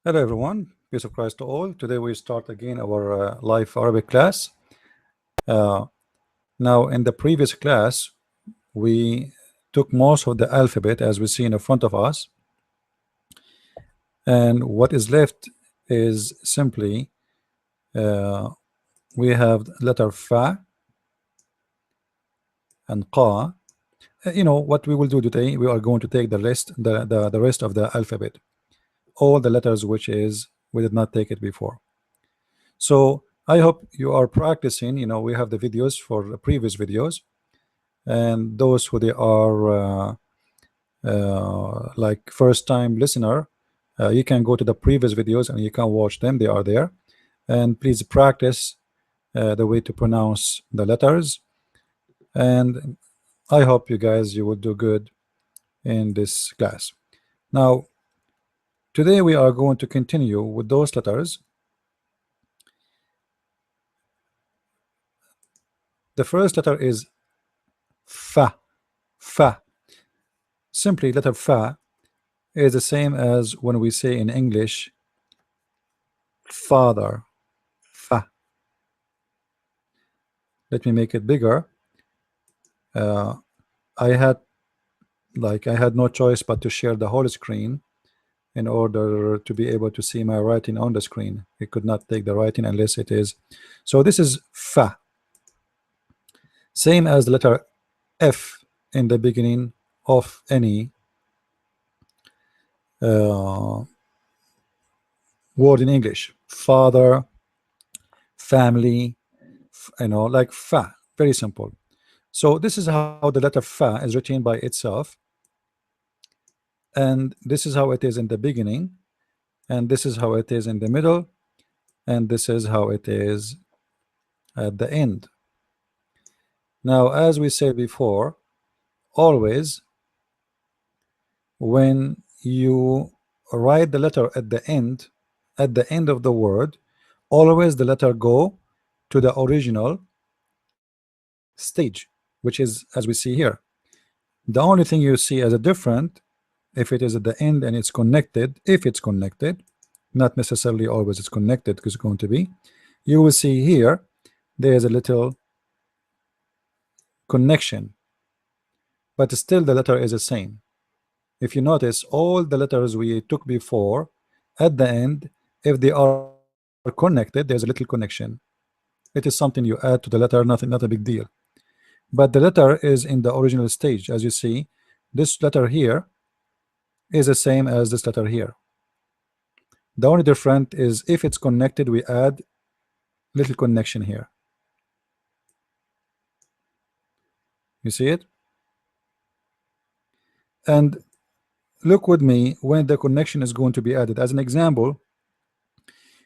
Hello everyone, peace of Christ to all. Today we start again our live Arabic class. Uh, Now in the previous class we took most of the alphabet as we see in front of us, and what is left is simply uh, we have letter Fa and Qa. You know what we will do today, we are going to take the rest of the alphabet, all the letters which is we did not take it before. So I hope you are practicing. You know, we have the videos for the previous videos, and those who they are like first time listener, you can go to the previous videos and you can watch them, they are there. And please practice the way to pronounce the letters, and I hope you guys you will do good in this class. Now today we are going to continue with those letters. The first letter is Fa. Fa. Simply letter Fa is the same as when we say in English father. Fa. Let me make it bigger. uh, I had no choice but to share the whole screen in order to be able to see my writing on the screen. It could not take the writing unless it is. So this is Fa, same as the letter F in the beginning of any uh, word in English. Father, family, you know, like Fa, very simple. So this is how the letter Fa is written by itself, and this is how it is in the beginning, and this is how it is in the middle, and this is how it is at the end. Now, as we said before, always when you write the letter at the end of the word, always the letter go to the original stage, which is as we see here. The only thing you see as a different, if it is at the end and it's connected, if it's connected, not necessarily always it's connected, because it's going to be, you will see here there's a little connection, but still the letter is the same. If you notice, all the letters we took before at the end, if they are connected, there's a little connection. It is something you add to the letter, nothing, not a big deal. But the letter is in the original stage. As you see, this letter here is the same as this letter here. The only difference is if it's connected, we add little connection here. You see it? And look with me when the connection is going to be added. As an example,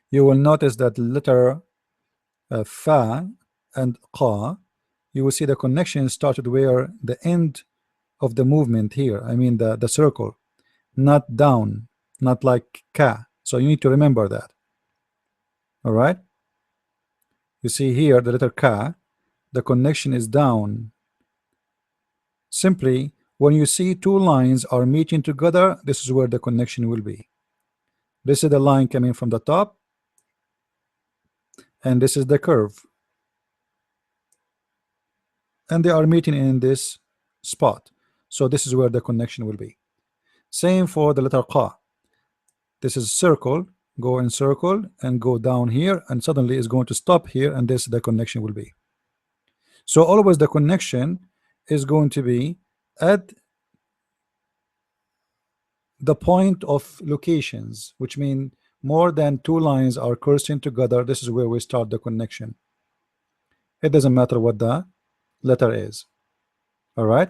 you will notice that letter Fa and Qa, you will see the connection started where the end of the movement here, I mean the circle, not down, not like Ka. So you need to remember that. All right, you see here the letter Ka, the connection is down. Simply when you see two lines are meeting together, this is where the connection will be. This is the line coming from the top, and this is the curve, and they are meeting in this spot. So this is where the connection will be. Same for the letter Qa. This is circle, go in circle and go down here, and suddenly is going to stop here, and this the connection will be. So always the connection is going to be at the point of locations, which mean more than two lines are crossing together. This is where we start the connection. It doesn't matter what the letter is. All right,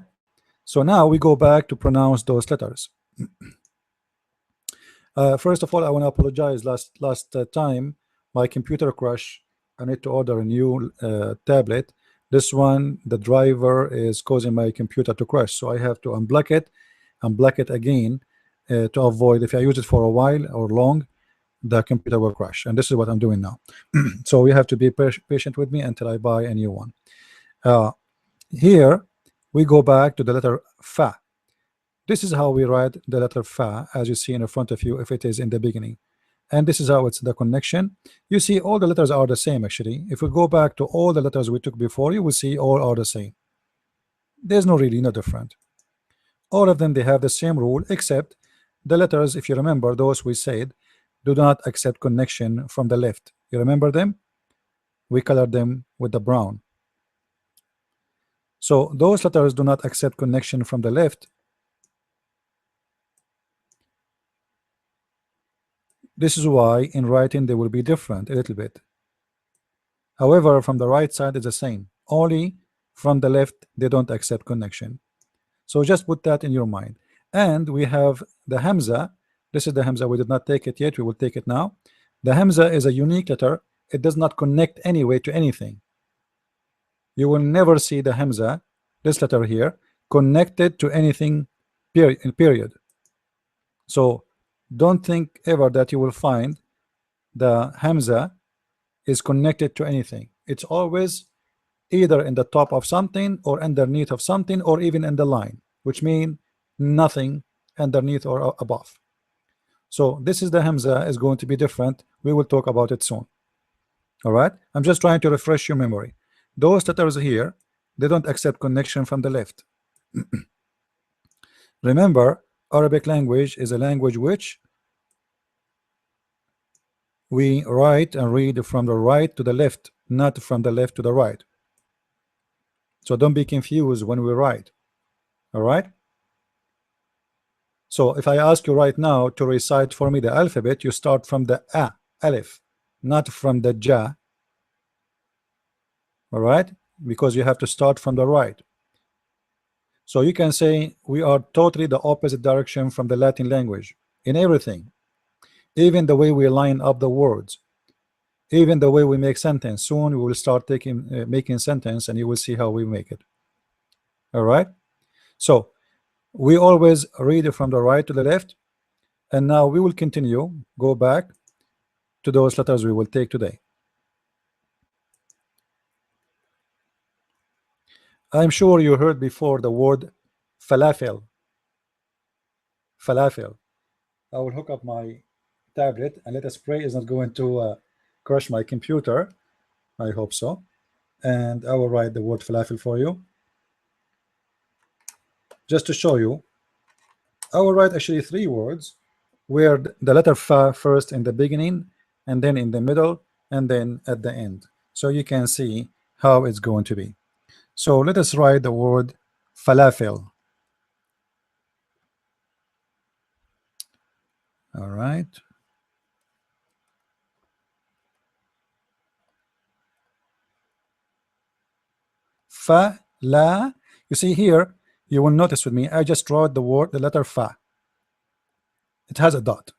so now we go back to pronounce those letters. First of all, I want to apologize. Last time my computer crashed. I need to order a new tablet. This one, the driver is causing my computer to crash, so I have to unblock it again to avoid, if I use it for a while or long, the computer will crash. And this is what I'm doing now. So you have to be patient with me until I buy a new one. Here we go back to the letter Fa. This is how we write the letter Fa, as you see in front of you, if it is in the beginning. and this is how it's the connection. You see all the letters are the same. Actually, if we go back to all the letters we took before, you will see all are the same. There's no really no different. All of them, they have the same rule, except the letters, if you remember, those we said do not accept connection from the left. You remember them? We colored them with the brown. So those letters do not accept connection from the left. This is why in writing they will be different a little bit. However, from the right side is the same. Only from the left they don't accept connection. So just put that in your mind. And we have the Hamza. This is the Hamza. We did not take it yet. We will take it now. The Hamza is a unique letter. It does not connect anyway to anything. You will never see the Hamza, this letter here, connected to anything, period. So don't think ever that you will find the Hamza is connected to anything. It's always either in the top of something or underneath of something or even in the line, which means nothing underneath or above. So this is the Hamza is going to be different. We will talk about it soon. All right, I'm just trying to refresh your memory. Those letters here, they don't accept connection from the left. Remember, Arabic language is a language which we write and read from the right to the left, not from the left to the right. So don't be confused when we write. All right, so if I ask you right now to recite for me the alphabet, you start from the A, Alif, not from the Ja. All right, because you have to start from the right. So you can say we are totally the opposite direction from the Latin language in everything, even the way we line up the words, even the way we make sentence. Soon we will start making sentence, and you will see how we make it. All right, so we always read it from the right to the left, and now we will continue, go back to those letters we will take today. I'm sure you heard before the word falafel. Falafel. I will hook up my tablet, and let us pray is not going to crush my computer. I hope so. And I will write the word falafel for you, just to show you. I will write actually 3 words, where the letter fa first in the beginning, and then in the middle, and then at the end, so you can see how it's going to be. So let us write the word falafel. All right. Fa, la. You see here, you will notice with me, I just wrote the letter fa. It has a dot.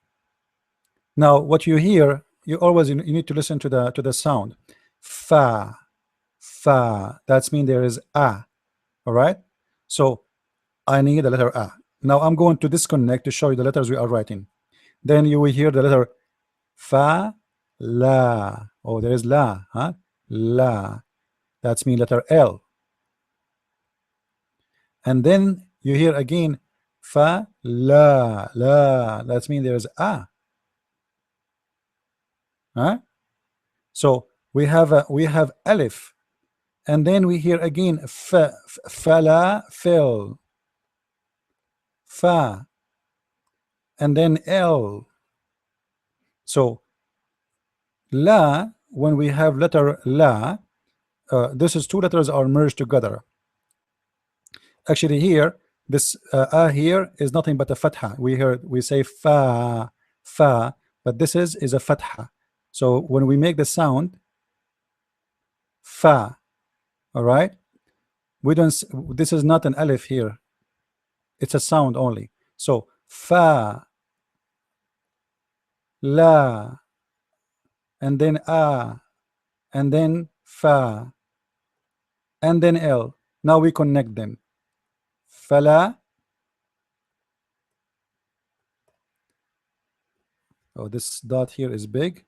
Now what you hear, you need to listen to the sound. Fa, fa. That's mean there is a. All right. So I need the letter a. Now I'm going to disconnect to show you the letters we are writing. Then you will hear the letter fa, la. Oh, there is la, huh? La. That's mean letter L. And then you hear again fa, la, la. That's mean there is a. Huh? So we have alif, and then we hear again fa, fala, fil, fa, and then L. So la, when we have letter la, this is 2 letters are merged together. Actually here, this a here is nothing but a fatha. We say fa, fa, but this is a fatha. So when we make the sound fa, all right, we don't, this is not an alif here, it's a sound only. So fa, la, and then a, and then fa, and then L. Now we connect them. Fala. Oh, this dot here is big.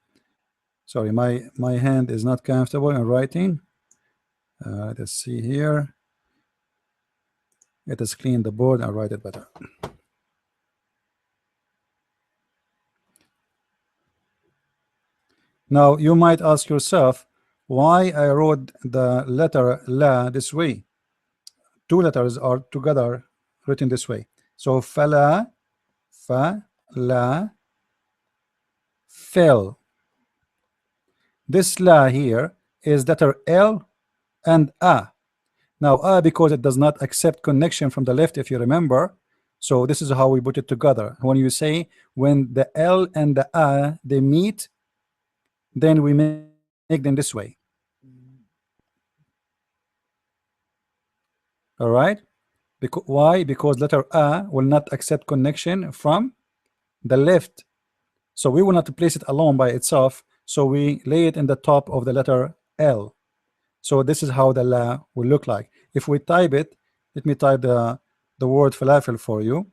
Sorry, my hand is not comfortable in writing. Let's see here. Let us clean the board and write it better. Now you might ask yourself why I wrote the letter la this way. Two letters are together written this way. So fala, fa, la, fell. This la here is letter L and A. Now A, because it does not accept connection from the left, if you remember. So this is how we put it together. When you say when the L and the A they meet, then we make them this way. All right. Why? Because letter A will not accept connection from the left. So we will not place it alone by itself. So we lay it in the top of the letter L. So this is how the la will look like. If we type it, let me type the word falafel for you.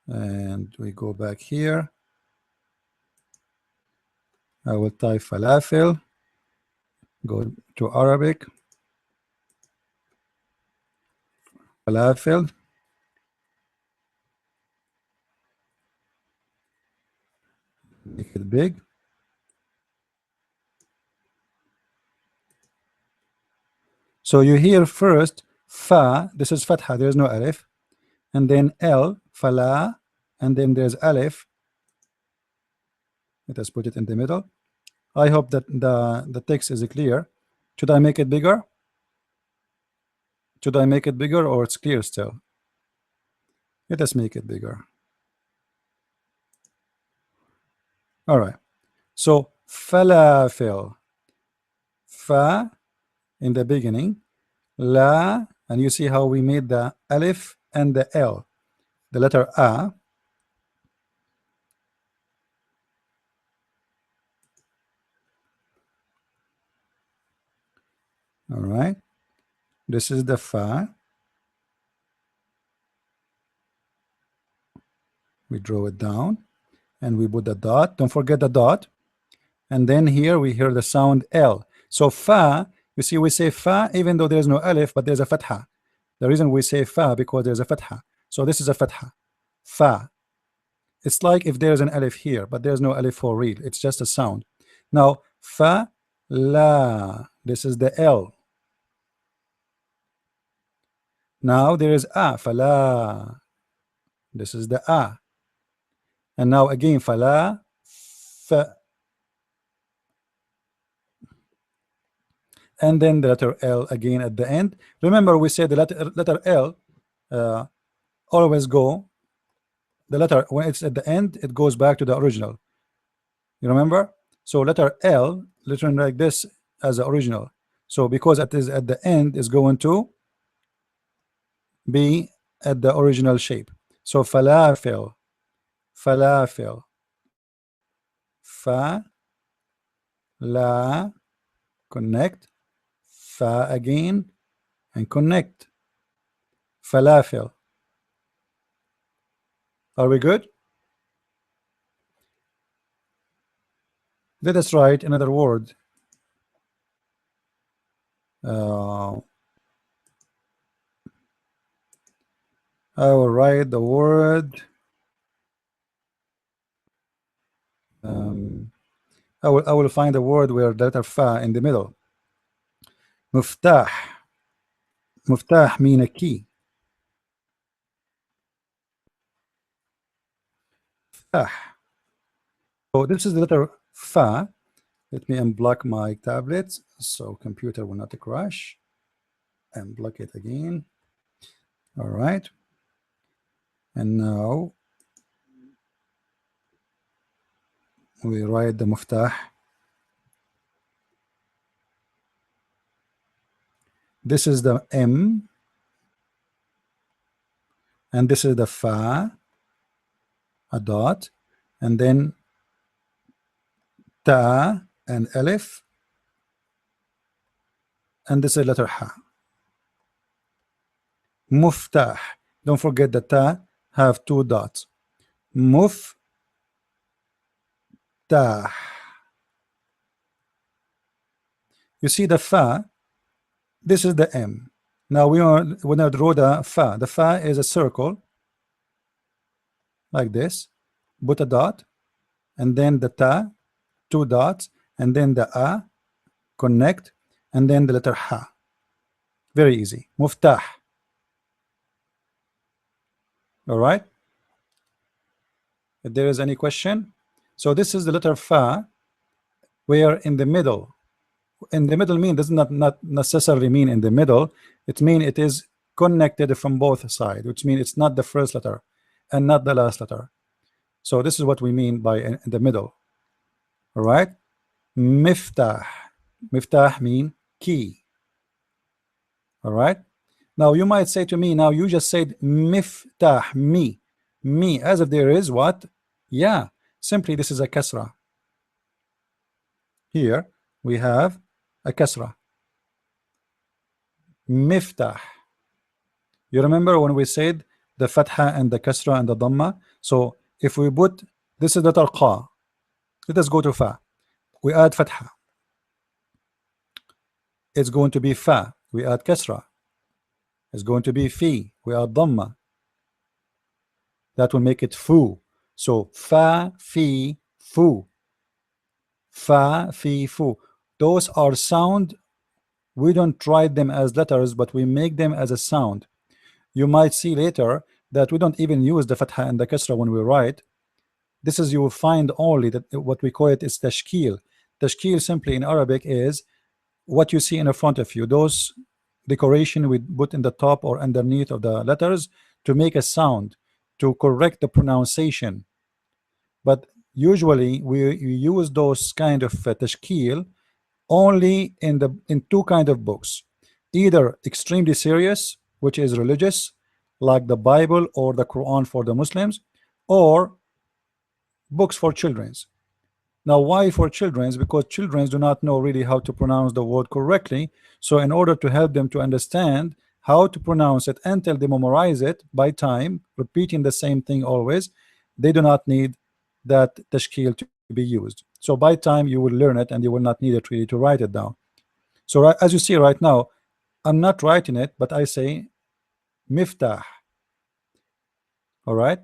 And we go back here. I will type falafel. Go to Arabic. Falafel. Make it big. So you hear first fa, this is fatha, there is no alif, and then L, fala, and then there's alif. Let us put it in the middle. I hope that the text is clear. Should I make it bigger? Should I make it bigger, or it's clear still? Let us make it bigger. All right. So falafel, fa in the beginning, la, and you see how we made the alif and the L, the letter A. All right. This is the fa. We draw it down and we put the dot. Don't forget the dot. And then here we hear the sound L. So fa, you see, we say fa even though there's no alif, but there's a fatha. The reason we say fa because there's a fatha. So this is a fatha. Fa. It's like if there's an alif here, but there's no alif for real. It's just a sound. Now fa la. This is the L. Now there is a fala. This is the a. And now again fala fa. And then the letter L again at the end. Remember, we said the letter L always go, the letter when it's at the end, it goes back to the original. You remember? So letter L written like this as the original. So because it is at the end, is going to be at the original shape. So falafel, falafel, fa, la, connect, fa again, and connect. Falafel. Are we good? Let us write another word. I will write the word. I will find a word where the letter fa in the middle. Muftah. Muftah mean a key. Muftah. So this is the letter fa. Let me unblock my tablet so computer will not crash. Unblock it again. All right. And now we write the muftah. This is the M, and this is the fa, a dot, and then ta and alif, and this is letter ha. Muftah. Don't forget the ta have two dots. Muftah. You see the fa. This is the M. Now we want to draw the fa. The fa is a circle like this. Put a dot, and then the ta, two dots, and then the a, connect, and then the letter ha. Very easy. Muftah. All right. If there is any question, so this is the letter fa, where in the middle. In the middle mean does not necessarily mean in the middle. It mean it is connected from both sides, which means it's not the first letter and not the last letter. So this is what we mean by in the middle. All right. Miftah. Miftah mean key. All right. Now you might say to me, now you just said miftah, me, as if there is what? Yeah, simply this is a kasra. Here we have a kasra. Miftah. You remember when we said the fatha and the kasra and the dhamma? So if we put, this is the tarqa. Let us go to fa. We add fatha. It's going to be fa. We add kasra. It's going to be fi. We add dhamma. That will make it fu. So fa, fi, fu. Fa, fi, fu. Those are sound. We don't write them as letters, but we make them as a sound. You might see later that we don't even use the fatha and the kasra when we write. This is, you will find only that what we call it is tashkeel. Tashkeel simply in Arabic is what you see in front of you, those decoration we put in the top or underneath of the letters to make a sound, to correct the pronunciation. But usually we use those kind of tashkeel only in two kind of books, either extremely serious, which is religious, like the Bible or the Quran for the Muslims, or books for children's. Now, why for children's? Because children do not know really how to pronounce the word correctly. So in order to help them to understand how to pronounce it until they memorize it by time, repeating the same thing always, they do not need that tashkil to be used. So by time you will learn it and you will not need it really to write it down. So as you see right now, I'm not writing it, but I say miftah. All right.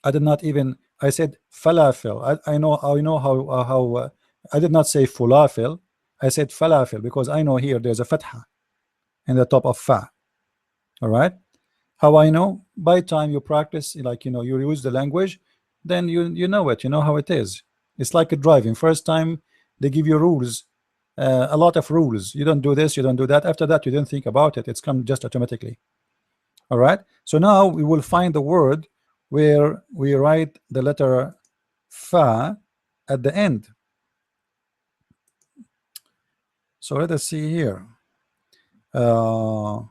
I did not even, I said falafel. I know how I did not say falafel. I said falafel because I know here there's a fatha in the top of fa. All right. How I know? By time you practice, like you use the language, then you know it. You know how it is. It's like a driving. First time they give you rules, a lot of rules. You don't do this, you don't do that. After that, you don't think about it. It's come just automatically. All right. So now we will find the word where we write the letter fa at the end. So let us see here. You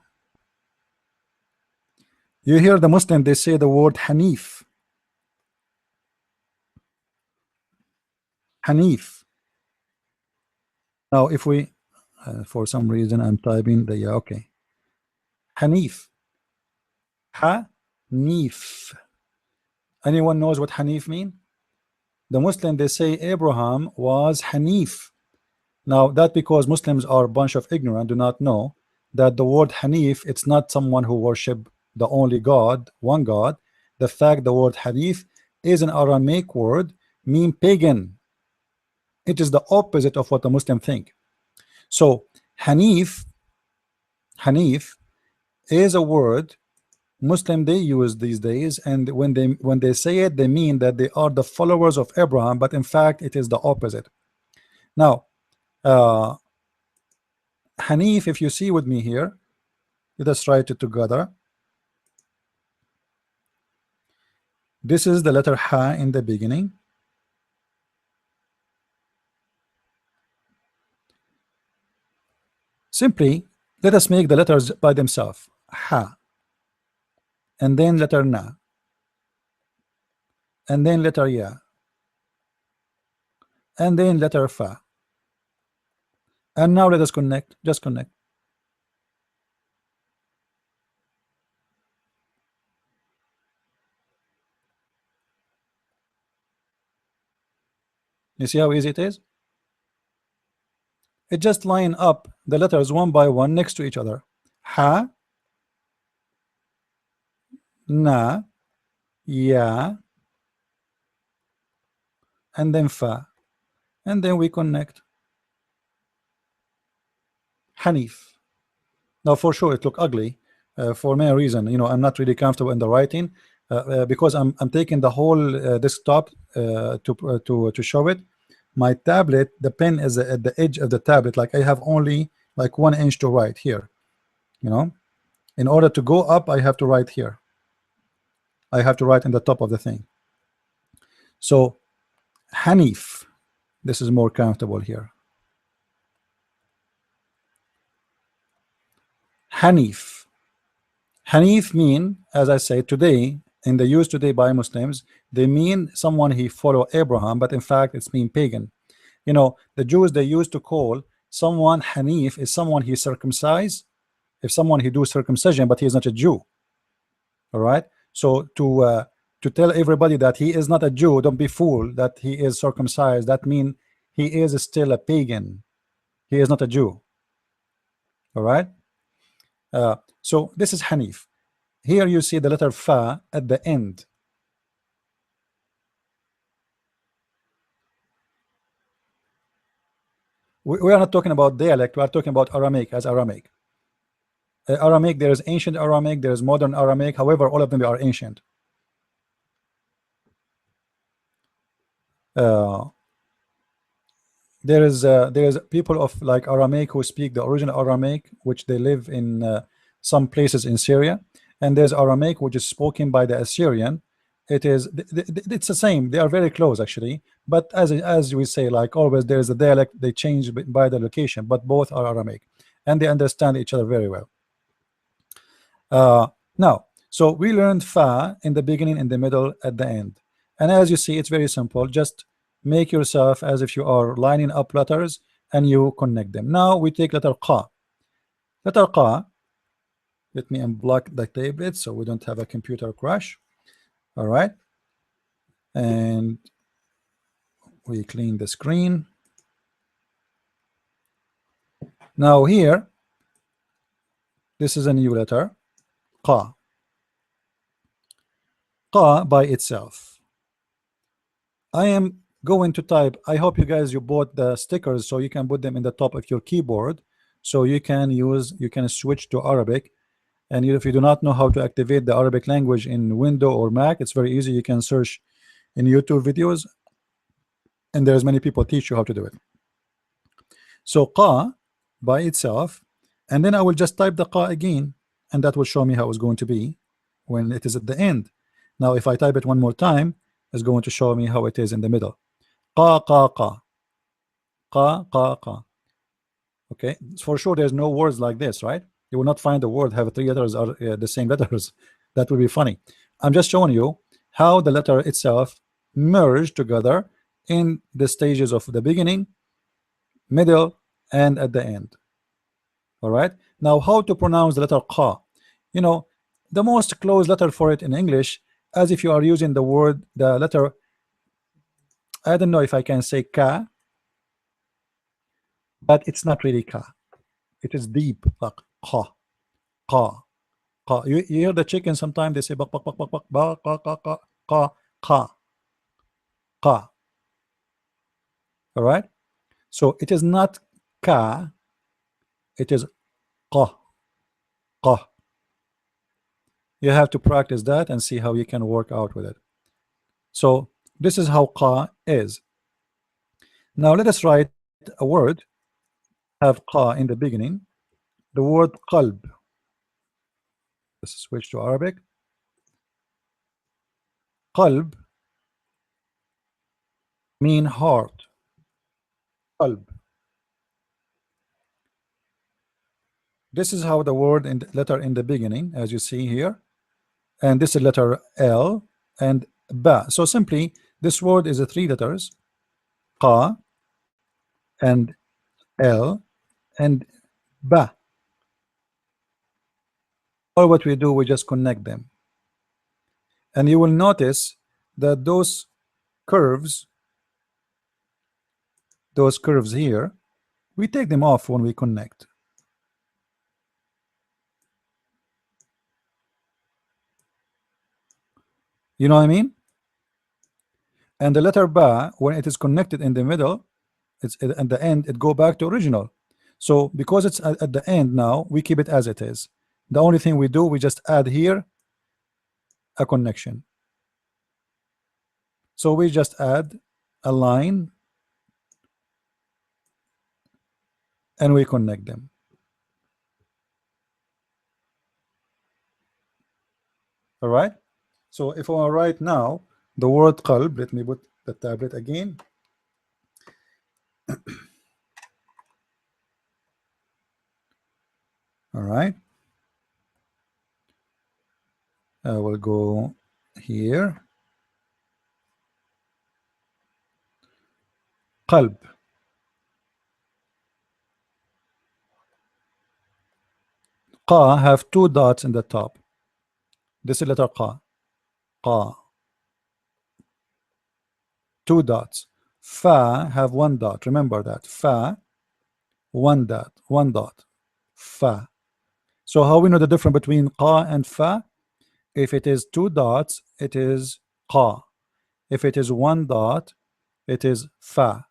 hear the Muslim, they say the word Hanif. Hanif. Now if we for some reason I'm typing the, yeah, okay. Hanif. Hanif. Anyone knows what Hanif mean? The Muslim, they say Abraham was Hanif. Now that because Muslims are a bunch of ignorant, do not know that the word Hanif, it's not someone who worship the only God, one God. The fact the word Hanif is an Aramaic word, mean pagan. It is the opposite of what the Muslim think. So Hanif is a word Muslim they use these days, and when they say it, they mean that they are the followers of Abraham, but in fact it is the opposite. Now Hanif, if you see with me here, let us write it together. This is the letter Ha in the beginning. Simply let us make the letters by themselves. Ha, and then letter Na, and then letter Ya, and then letter Fa. And now let us connect, just connect. You see how easy it is? It just line up the letters one by one next to each other. Ha, Na, Ya, and then fa, and then we connect Hanif. Now, for sure, it look ugly for many reason. I'm not really comfortable in the writing because I'm taking the whole desktop to show it. My tablet, the pen is at the edge of the tablet. Like I have only like 1 inch to write here. You know, in order to go up, I have to write here. I have to write in the top of the thing. So Hanif, this is more comfortable here. Hanif. Hanif mean, as I say, today, in the use today by Muslims, they mean someone he follow Abraham, but in fact it's mean pagan. The Jews, they used to call someone Hanif is someone he circumcised, if someone he do circumcision, but he is not a Jew. All right. So to tell everybody that he is not a Jew, don't be fooled that he is circumcised. That mean he is still a pagan. He is not a Jew. All right. So this is Hanif. Here you see the letter fa at the end. We are not talking about dialect. We are talking about Aramaic as Aramaic. Aramaic, there is ancient Aramaic, there is modern Aramaic. However, all of them are ancient. Uh, there is people of like Aramaic who speak the original Aramaic, which they live in some places in Syria, and there's Aramaic which is spoken by the Assyrian. It's the same. They are very close actually, but as we say, like always, there is a dialect. They change by the location, but both are Aramaic, and they understand each other very well. Now, so we learned fa in the beginning, in the middle, at the end, and as you see, it's very simple. Just make yourself as if you are lining up letters and you connect them. Now we take letter qa. Letter qa. Let me unblock the tablet so we don't have a computer crash. All right, and we clean the screen. Now here, this is a new letter, qa. Qa by itself. I am going to type. I hope you guys you bought the stickers so you can put them in the top of your keyboard, so you can switch to Arabic. And if you do not know how to activate the Arabic language in Windows or Mac, it's very easy. You can search in YouTube videos, and there's many people teach you how to do it. So qa by itself, and then I will just type the qa again, and that will show me how it's going to be when it is at the end. Now if I type it one more time, it's going to show me how it is in the middle. Qa qa qa qa qa qa. Okay, for sure there's no words like this, right? You will not find the word have three letters are the same letters. That would be funny. I'm just showing you how the letter itself merged together in the stages of the beginning, middle, and at the end. All right, now how to pronounce the letter qa. The most close letter for it in English, as if you are using the word, the letter, I don't know if I can say ka, but it's not really ka. It is deep, like qa qa qa. You hear the chicken sometimes they say bak bak bak bak bak ba qa qa qa qa qa qa. All right, so it is not ka, it is qa qa. You have to practice that and see how you can work out with it. So this is how qa is. Now let us write a word have qa in the beginning. The word qalb. Let's switch to Arabic. Qalb mean heart. Qalb. This is how the word in the letter in the beginning, as you see here, and this is letter L and ba. So simply this word is a three letters, qa and L and ba. All what we do, we just connect them, and you will notice that curves those curves here, we take them off when we connect. You know what I mean? And the letter ba, when it is connected in the middle, it's at the end, it go back to original. So because it's at the end now, we keep it as it is. The only thing we do, we just add here a connection. So we just add a line and we connect them. All right. So if I write now the word qalb, let me put the tablet again. All right. I will go here. Qalb. Qa have two dots in the top. This is letter Qa. Qa. Two dots. Fa have one dot. Remember that. Fa, one dot. One dot. Fa. So how we know the difference between Qa and Fa? If it is two dots, it is Qa. If it is one dot, it is Fa.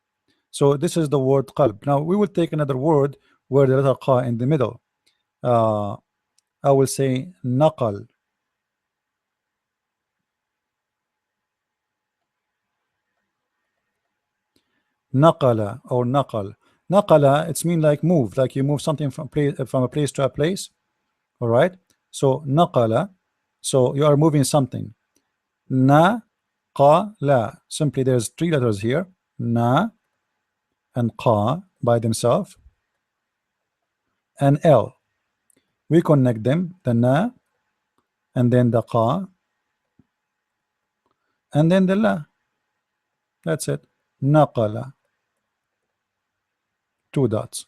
So this is the word qalb. Now we will take another word where the letter Qa in the middle. I will say naqal. Naqala or naqal. Naqala, it's mean like move, like you move something from a place to a place. All right. So naqala, so you are moving something. Na qa la. Simply there's three letters here. Na and qa by themselves and L. We connect them, the na and then the qa and then the la. That's it. Naqala. Two dots.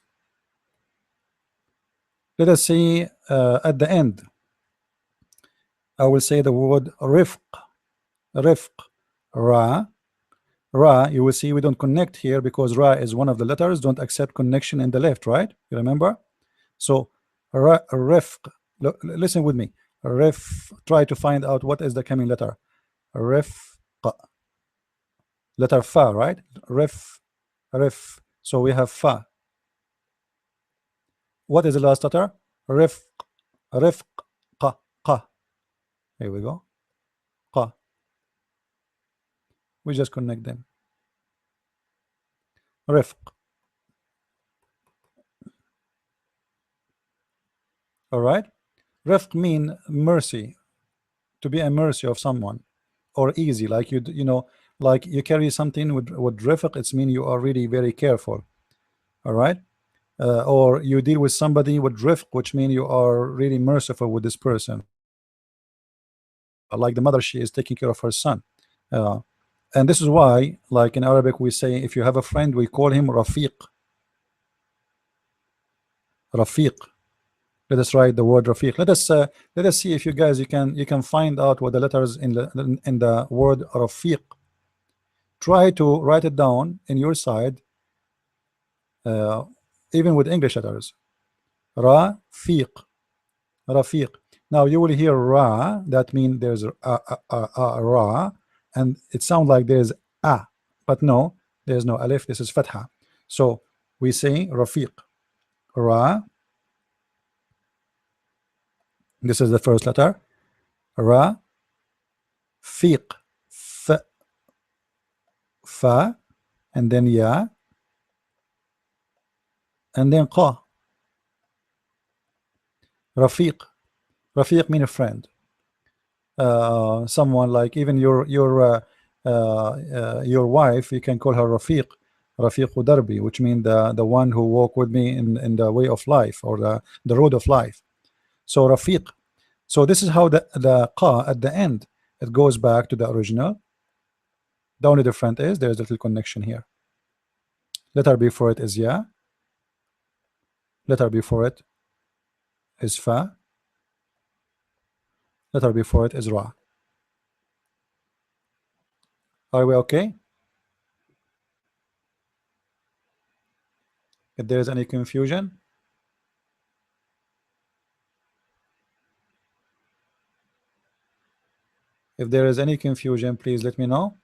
Let us see at the end. I will say the word rifq. Rifq. Ra. Ra, you will see we don't connect here because Ra is one of the letters, don't accept connection in the left, right? You remember? So Ra, rifq. Listen with me. Rif. Try to find out what is the coming letter. Rifq. Letter fa, right? Rif. Rif. So we have fa. What is the last letter? Rifq. Rifq. Qa. Qa. Here we go. Qa. We just connect them. Rifq. All right. Rifq mean mercy, to be a mercy of someone, or easy, like you know, like you carry something with rifq. It's mean you are really very careful. All right. Or you deal with somebody with rifq, which mean you are really merciful with this person. Like the mother, she is taking care of her son. Uh, and this is why, like in Arabic, we say if you have a friend, we call him Rafiq. Rafiq. Let us write the word Rafiq. Let us see if you guys you can find out what the letters in the word Rafiq. Try to write it down in your side, uh, even with English letters. Rafiq. Rafiq. Now you will hear Ra. That means there's a Ra, and it sounds like there's a, but no, there's no alif. This is Fatha. So we say Rafiq. Ra. This is the first letter. Ra. Fiq. F. Fa. And then Ya. And then Qa. Rafiq. Rafiq mean a friend. Someone like even your wife, you can call her Rafiq. Rafiq Darbi, which means the one who walk with me in the way of life, or the road of life. So Rafiq. So this is how the Qa at the end, it goes back to the original. The only difference is there's a little connection here. Letter before it is Ya. Letter before it is Fa. Letter before it is Ra. Are we okay? If there is any confusion, if there is any confusion, please let me know.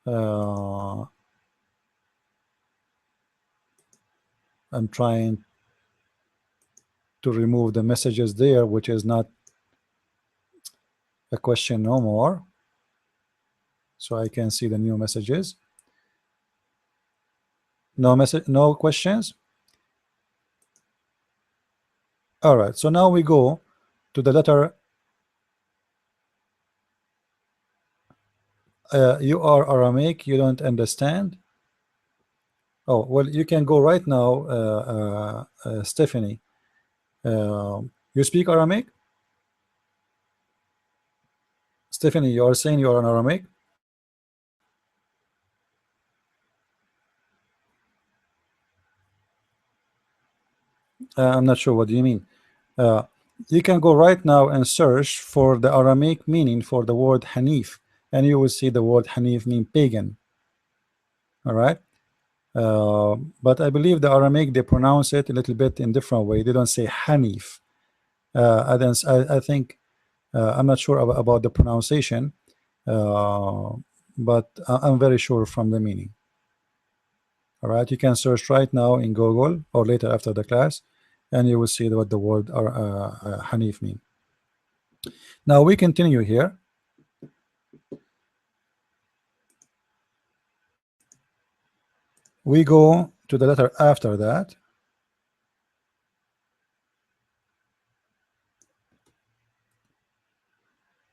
uh, I'm trying to remove the messages there, which is not a question no more, so I can see the new messages. No message, no questions. All right, so now we go to the letter. You are Aramaic, you don't understand. Oh, well, you can go right now, Stephanie. You speak Aramaic? Stephanie, you are saying you are an Aramaic? I'm not sure. What do you mean? Uh, you can go right now and search for the Aramaic meaning for the word Hanif, and you will see the word Hanif mean pagan. All right. But I believe the Aramaic, they pronounce it a little bit in different way. They don't say Hanif. I think I'm not sure about the pronunciation, uh, but I'm very sure from the meaning. All right, you can search right now in Google or later after the class, and you will see what the word Hanif mean. Now we continue here. We go to the letter after that,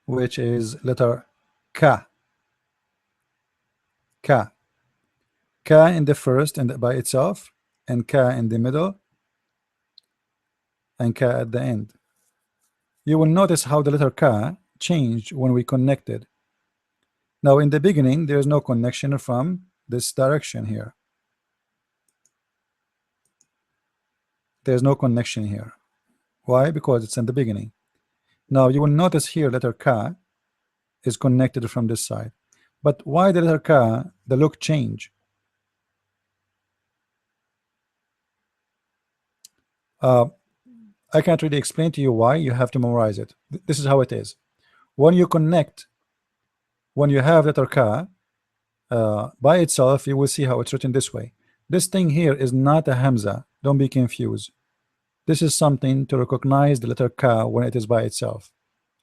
which is letter K. K. K in the first and by itself, and K in the middle, and K at the end. You will notice how the letter K changed when we connected. Now in the beginning, there is no connection from this direction here. There's no connection here. Why? Because it's in the beginning. Now you will notice here letter K is connected from this side. But why the letter K, the look change? Uh, I can't really explain to you why. You have to memorize it. This is how it is. When you connect, when you have letter K by itself, you will see how it's written this way. This thing here is not a Hamza. Don't be confused. This is something to recognize the letter K when it is by itself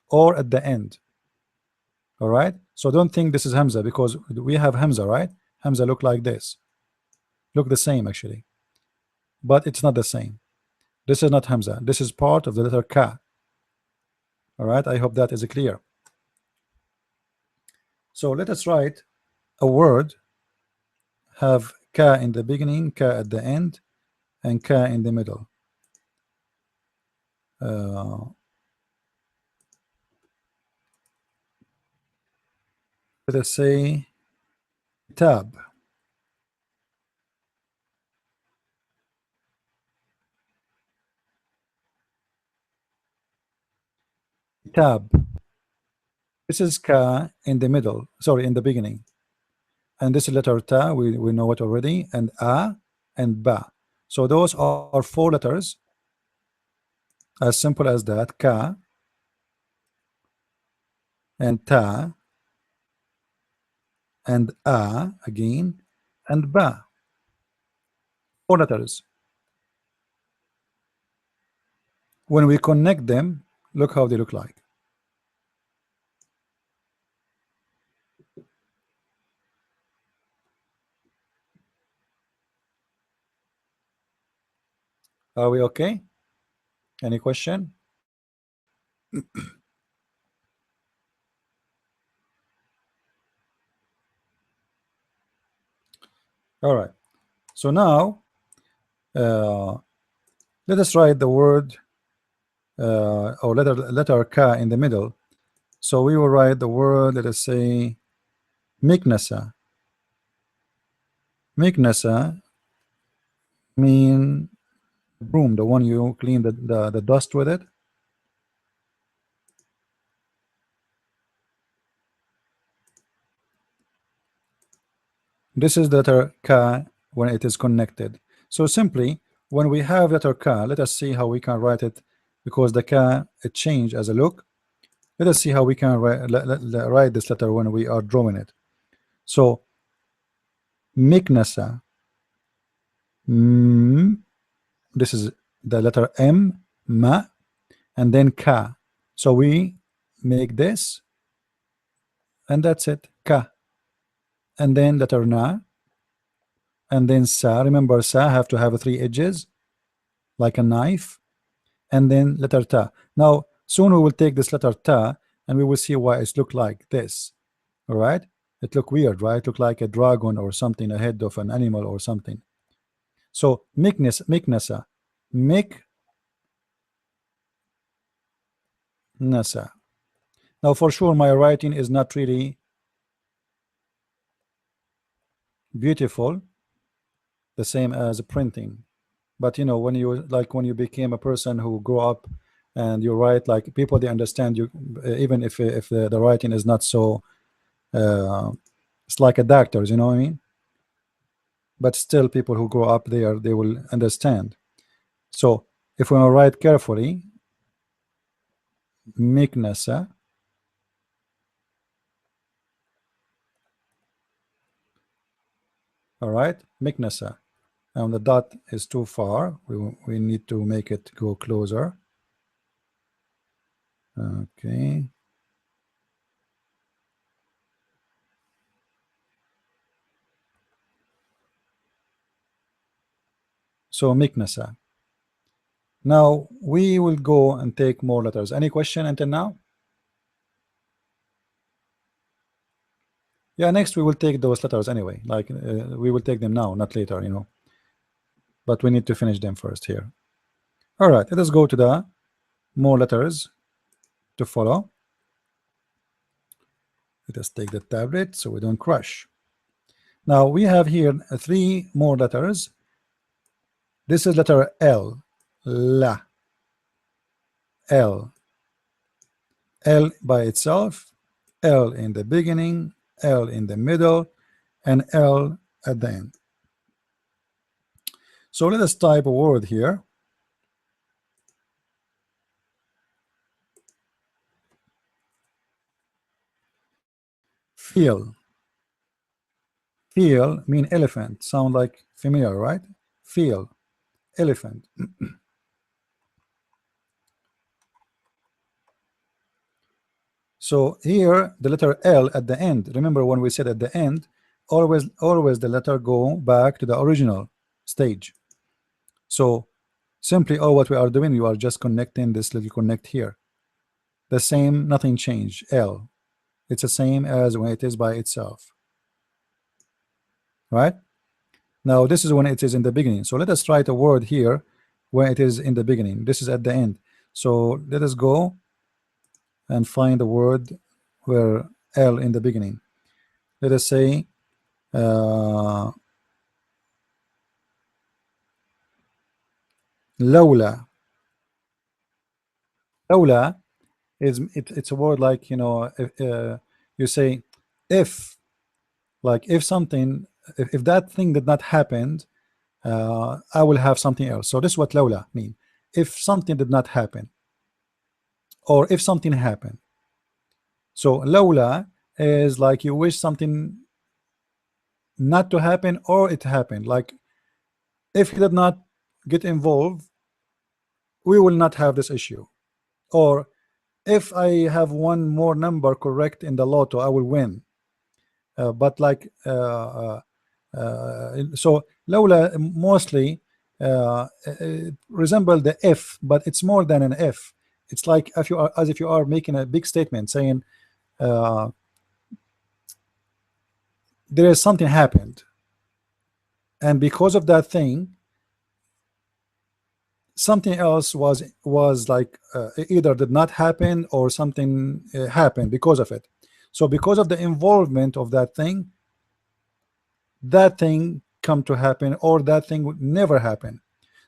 or at the end. All right. So don't think this is Hamza, because we have Hamza, right? Hamza look like this. Look the same actually, but it's not the same. This is not Hamza. This is part of the letter K. All right. I hope that is clear. So let us write a word have K in the beginning, K at the end, and K in the middle. Let us say tab. Tab. This is K in the middle, sorry, in the beginning. And this letter Ta, we know it already, and A and Ba. So those are four letters, as simple as that. Ka and Ta and A again and Ba. Four letters. When we connect them, look how they look like. Are we okay? Any question? All right. So now let us write the word or letter K in the middle. So we will write the word, let us say Miknasa. Miknasa mean broom, the one you clean the dust with it. This is the letter K when it is connected. So simply, when we have letter K, let us see how we can write it, because the K it changed as a look. Let us see how we can write this letter when we are drawing it. So Miknasa. Mm, this is the letter M, ma, and then ka. So we make this, and that's it, ka. And then letter na, and then sa. Remember, sa have to have three edges, like a knife, and then letter ta. Now, soon we will take this letter ta, and we will see why it look like this. All right, it look weird, right? Look like a dragon or something, a head of an animal or something. So miknasa, miknasa. Now, for sure, my writing is not really beautiful, the same as printing. But you know, when you when you became a person who grew up and you write, like people, they understand you, even if the writing is not so. Uh, it's like a doctors, you know what I mean? But still, people who grow up there, they will understand. So if we write carefully, miknasa, all right, miknasa. And the dot is too far. We need to make it go closer. Okay. So miknasa. Now we will go and take more letters. Any question until now? Yeah, next we will take those letters anyway. Like we will take them now, not later, you know. But we need to finish them first here. All right, let us go to the more letters to follow. Let us take the tablet so we don't crash. Now we have here three more letters. This is letter L, la, L, L by itself, L in the beginning, L in the middle, and L at the end. So let us type a word here. Feel. Feel mean elephant. Sound like familiar, right? Feel, elephant. So here the letter L at the end. Remember when we said at the end, always the letter go back to the original stage. So simply all what we are doing, you are just connecting this little connect here. The same, nothing changed. L. It's the same as when it is by itself. Right? Now this is when it is in the beginning. So let us write a word here when it is in the beginning. This is at the end. So let us go and find a word where L in the beginning. Let us say Lawla. Lawla is it's a word like, you know, if, you say if, like if something, if that thing did not happen, I will have something else. So this is what Lawla mean. If something did not happen, or if something happened. So Lawla is like you wish something not to happen or it happened. Like if he did not get involved, we will not have this issue. Or if I have one more number correct in the lotto, I will win. But like so Lola mostly resemble the if, but it's more than an if. It's like if you are, as if you are making a big statement saying uh, there is something happened, and because of that thing something else was like either did not happen or something happened because of it. So because of the involvement of that thing come to happen, or that thing would never happen.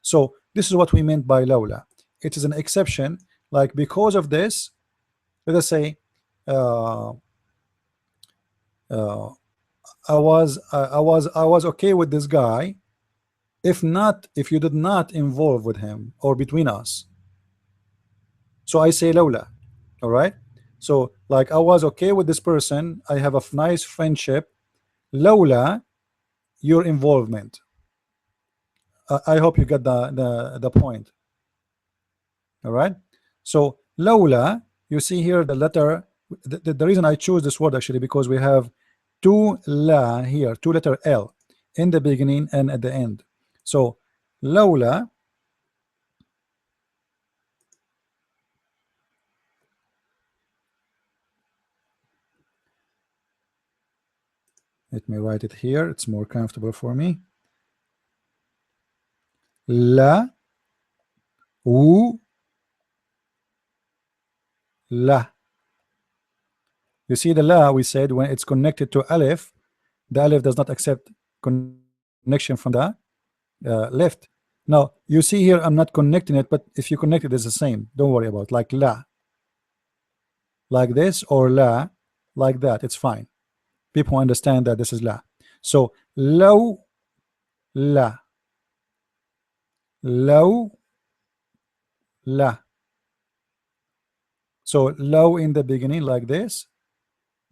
So this is what we meant by Lawla. It is an exception, like because of this, let us say uh, uh, I was okay with this guy, if not, if you did not involve with him or between us. So I say Lawla. All right. So like I was okay with this person, I have a nice friendship. Lawla, your involvement. I hope you get the point. All right. So lawla, you see here the letter. The reason I choose this word actually because we have two la here, two letter L in the beginning and at the end. So lawla, let me write it here. It's more comfortable for me. La, u, la. You see the la, we said when it's connected to alif, the alif does not accept connection from the left. Now you see here I'm not connecting it, but if you connect it, it's the same. Don't worry about like la, like this, or la, like that. It's fine. People understand that this is la. So low, la, low, la. So low in the beginning like this,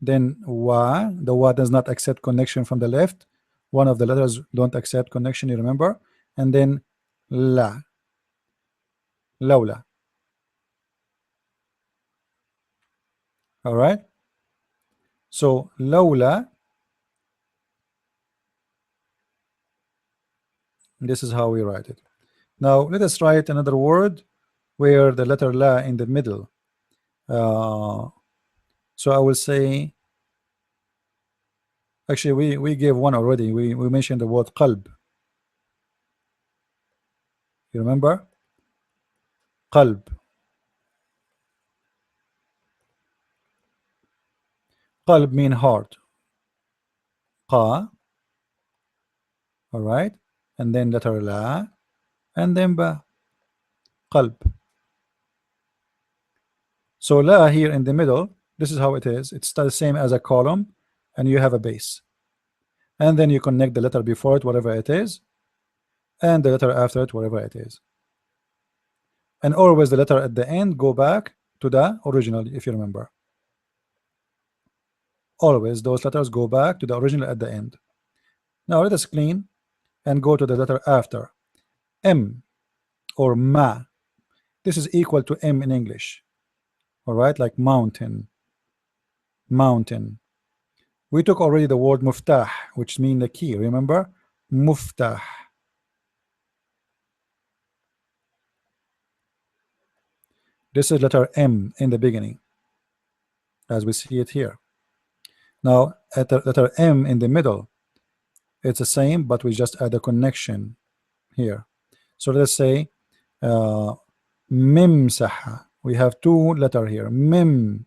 then wa, the wa does not accept connection from the left. One of the letters don't accept connection, you remember? And then la, lawla. All right. So lawla, this is how we write it. Now let us write another word where the letter la in the middle. So I will say, actually we gave one already. We mentioned the word qalb. You remember? Qalb. Qalb mean heart. Qa, all right, and then letter la, and then ba, qalb. So la here in the middle, this is how it is. It's the same as a column, and you have a base, and then you connect the letter before it, whatever it is, and the letter after it, whatever it is, and always the letter at the end go back to the original, if you remember. Always those letters go back to the original at the end. Now let us clean and go to the letter after. M or ma. This is equal to M in English. All right, like mountain, mountain. We took already the word muftah, which means the key. Remember, muftah. This is letter M in the beginning, as we see it here. Now, at the letter M in the middle, it's the same, but we just add a connection here. So let's say mimsaha. We have two letter here, mim.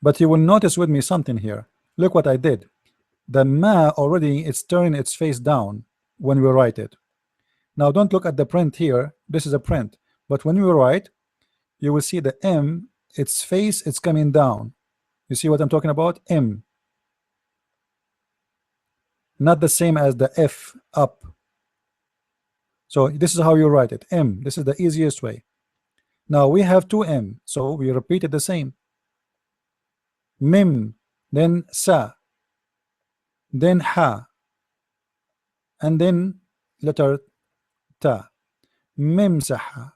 But you will notice with me something here. Look what I did. The ma already it's turning its face down when we write it. Now don't look at the print here. This is a print. But when we write, you will see the M, its face, it's coming down. You see what I'm talking about? M. Not the same as the F, up. So this is how you write it. M. This is the easiest way. Now we have two M, so we repeat it the same. Mim, then sa, then ha, and then letter ta. Mimsaha.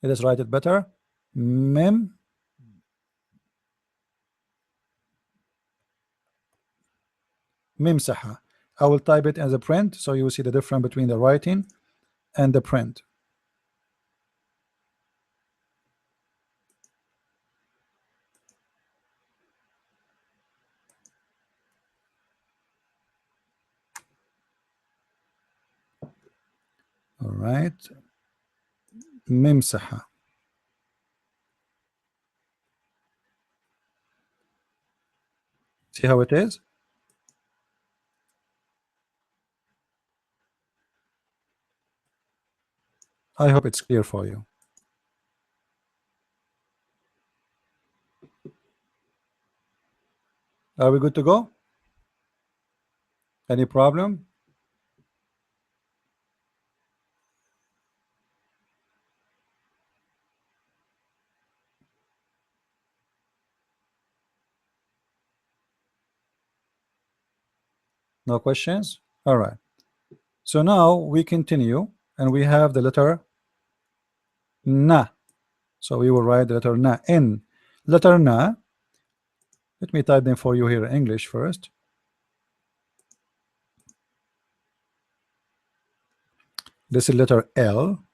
Let us write it better. Mim, mimsaha. I will type it as a print so you will see the difference between the writing and the print. All right. Mimsaha. See how it is? I hope it's clear for you. Are we good to go? Any problem? No questions? All right. So now we continue and we have the letter na. So we will write the letter na. N. Letter na. Let me type them for you here in English first. This is letter L.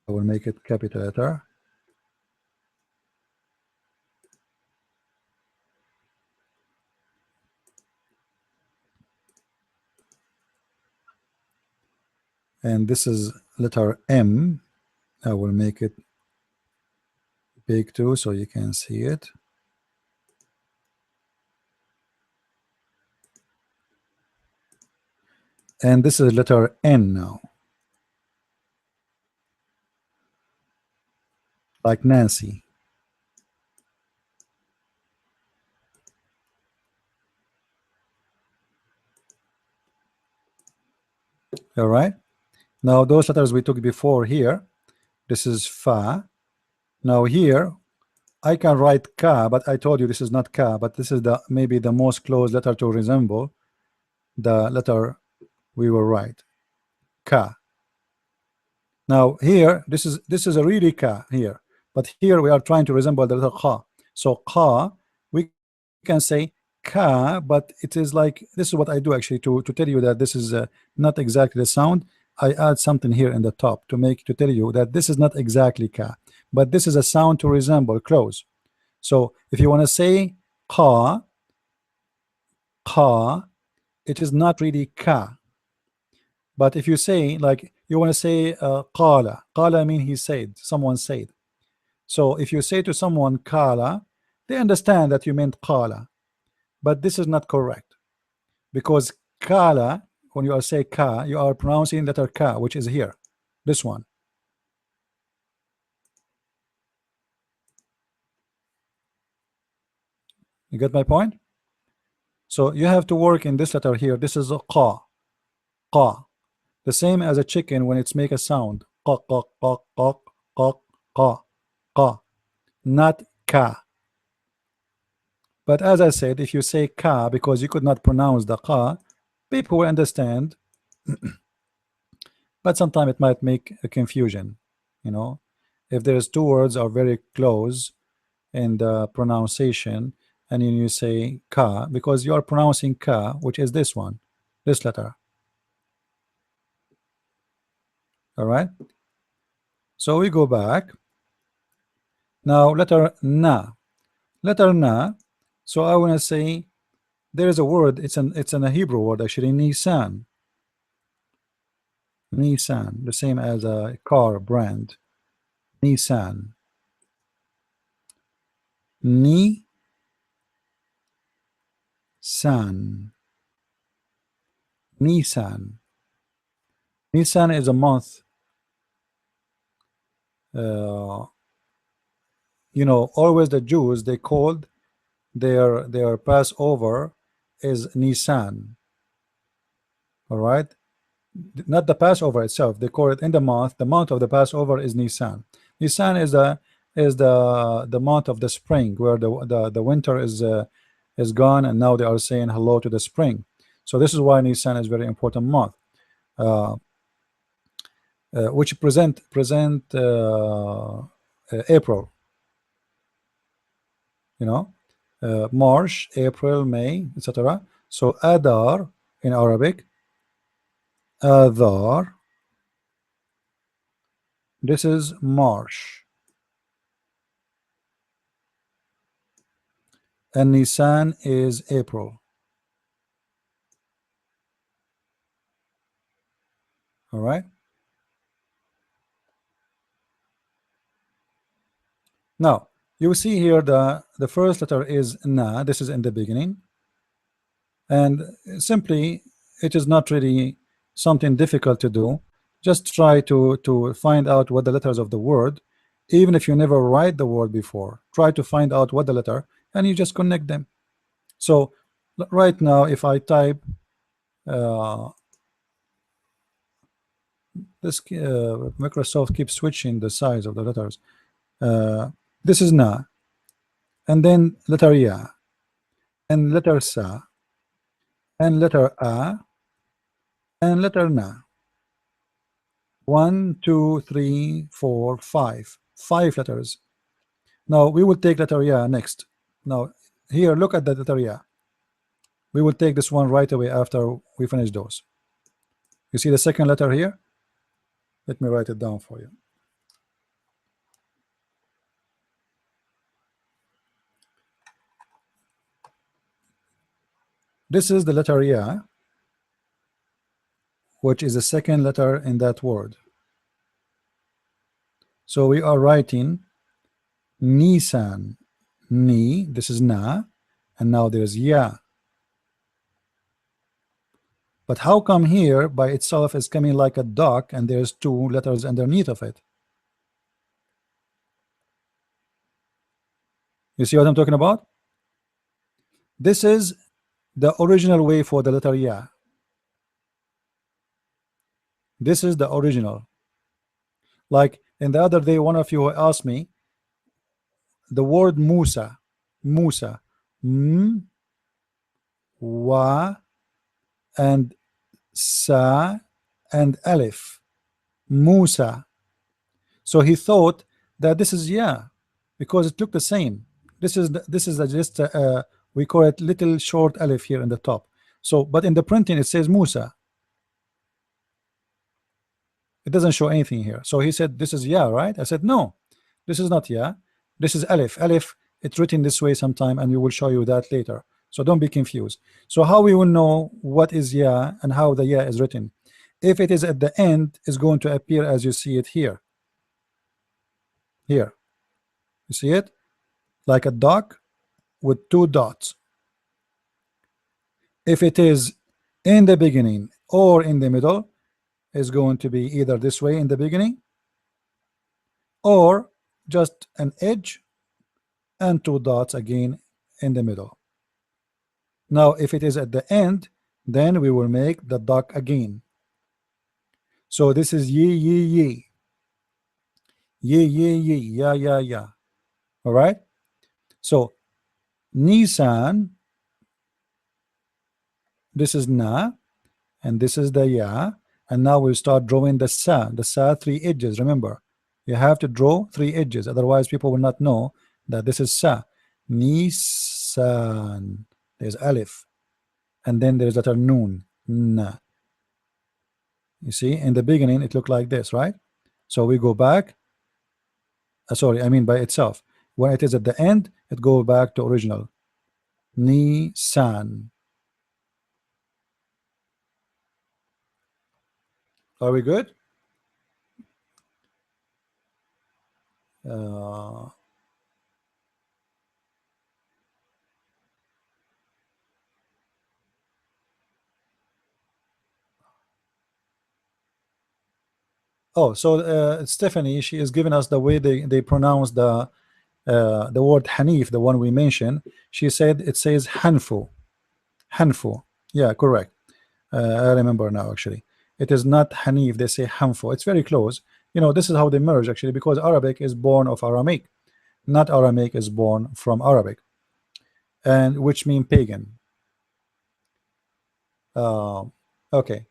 I will make it capital letter. And this is letter M. I will make it big too so you can see it. And this is letter N now, like Nancy. All right. Now those letters we took before here, this is fa. Now here I can write ka, but I told you this is not ka, but this is the maybe the most close letter to resemble the letter we will write, ka. Now here this is a really ka here, but here we are trying to resemble the letter kha. So ka, we can say ka, but it is like, this is what I do actually to tell you that this is not exactly the sound. I add something here in the top to tell you that this is not exactly ka, but this is a sound to resemble close. So if you want to say ka, ka, it is not really ka. But if you say, like, you want to say qala, qala mean he said, someone said. So if you say to someone qala, they understand that you meant qala, but this is not correct, because qala, when you are say ka, you are pronouncing letter ka, which is here, this one. You get my point? So you have to work in this letter here. This is a qa, qa, the same as a chicken when it's make a sound, qa qa qa qa qa qa qa, not ka. But as I said, if you say ka because you could not pronounce the ka, people will understand. But sometimes it might make a confusion, you know, if there's two words are very close in the pronunciation, and then you say ka because you are pronouncing ka, which is this one, this letter. All right. So we go back. Now letter na. Letter na. So I want to say there is a word. It's a Hebrew word actually. Nisan. Nissan, the same as a car brand. Nissan. Nissan. Nissan. Nissan is a month. Uh, you know, always the Jews, they called their Passover is Nissan. All right, not the Passover itself. They call it in the month. The month of the Passover is Nissan. Nissan is the month of the spring, where the winter is gone, and now they are saying hello to the spring. So this is why Nissan is very important month, uh, which present April. You know, March, April, May, etc. So Adar in Arabic, Adar. This is March, and Nisan is April. All right. Now you see here the first letter is na. This is in the beginning, and simply it is not really something difficult to do. Just try to find out what the letters of the word, even if you never write the word before. Try to find out what the letter, and you just connect them. So right now, if I type uh, this, Microsoft keeps switching the size of the letters. This is na, and then letter ya. and letter sa and letter a and letter na. One, two, three, four, five. Five letters. Now we will take letter ya next. Now here, look at the letter ya. We will take this one right away after we finish those. You see the second letter here? Let me write it down for you. This is the letter ya, which is the second letter in that word. So we are writing Nisan. Ni, this is na, and now there's ya. But how come here by itself is coming like a duck and there's two letters underneath of it? You see what I'm talking about? This is the original way for the letter ya. This is the original. Like in the other day, one of you asked me the word Musa, Musa, m, wa, and sa, and alif, Musa. So he thought that this is yeah, because it looked the same. This is just we call it little short alif here in the top. So, but in the printing it says Musa. It doesn't show anything here. So he said, "This is yeah, right?" I said, "No, this is not yeah. This is alif. Alif. It's written this way sometime, and we will show you that later. So don't be confused. So how we will know what is yeah and how the yeah is written? If it is at the end, it's going to appear as you see it here. Here, you see it like a dog with two dots. If it is in the beginning or in the middle, is going to be either this way in the beginning or just an edge and two dots again in the middle. Now if it is at the end, then we will make the dot again. So this is ye ye ye, ye ye ye, ya ya ya. All right. So Nisan, this is na, and this is the ya, and now we'll start drawing the sa. The sa, three edges. Remember, you have to draw three edges, otherwise people will not know that this is sa. Nisan, there's alif, and then there's letter noon, na. You see, in the beginning it looked like this, right? So we go back. Sorry, I mean by itself. When it is at the end, it goes back to original. Nisan. Are we good? Uh, oh, so Stephanie, she is giving us the way they pronounce the word Hanif, the one we mentioned. She said it says Hanfu. Hanfu. Yeah, correct. I remember now actually. It is not Hanif, they say Hanfu. It's very close. You know, this is how they merge actually, because Arabic is born of Aramaic, not Aramaic is born from Arabic, and which mean pagan. Uh, okay,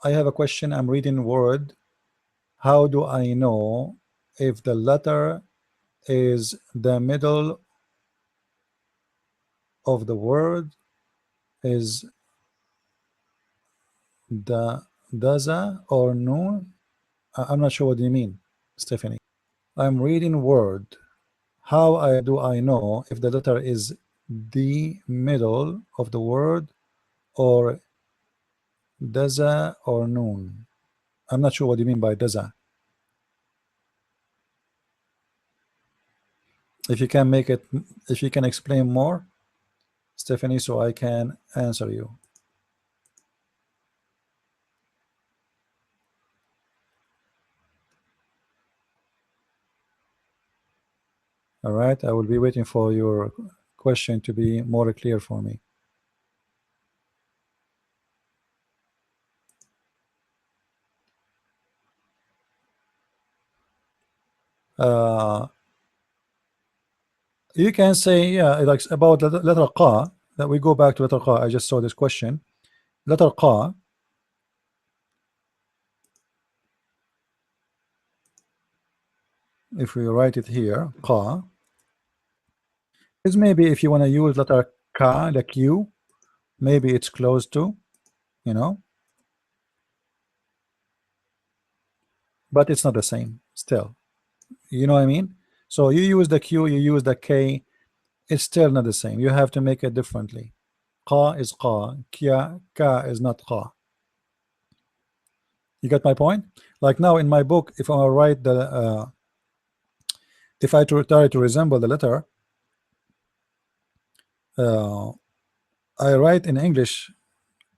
I have a question. I'm reading word. How do I know if the letter is the middle of the word is the daza or no? I'm not sure what you mean, Stephanie. I'm reading word. How do I know if the letter is the middle of the word or daza or noon? I'm not sure what you mean by daza. If you can make it, if you can explain more, Stephanie, so I can answer you. All right, I will be waiting for your question to be more clear for me. Uh, you can say, yeah, like about the letter qa. that we go back to letter qa. I just saw this question. Letter qa, if we write it here, qa is maybe, if you want to use letter ka, the q, maybe it's close to, you know, but it's not the same still. You know what I mean? So you use the q, you use the k, it's still not the same. You have to make it differently. Qa is qa, kya, ka is not qa. You get my point? Like now in my book, if I write the if I try to resemble the letter, uh, I write in English,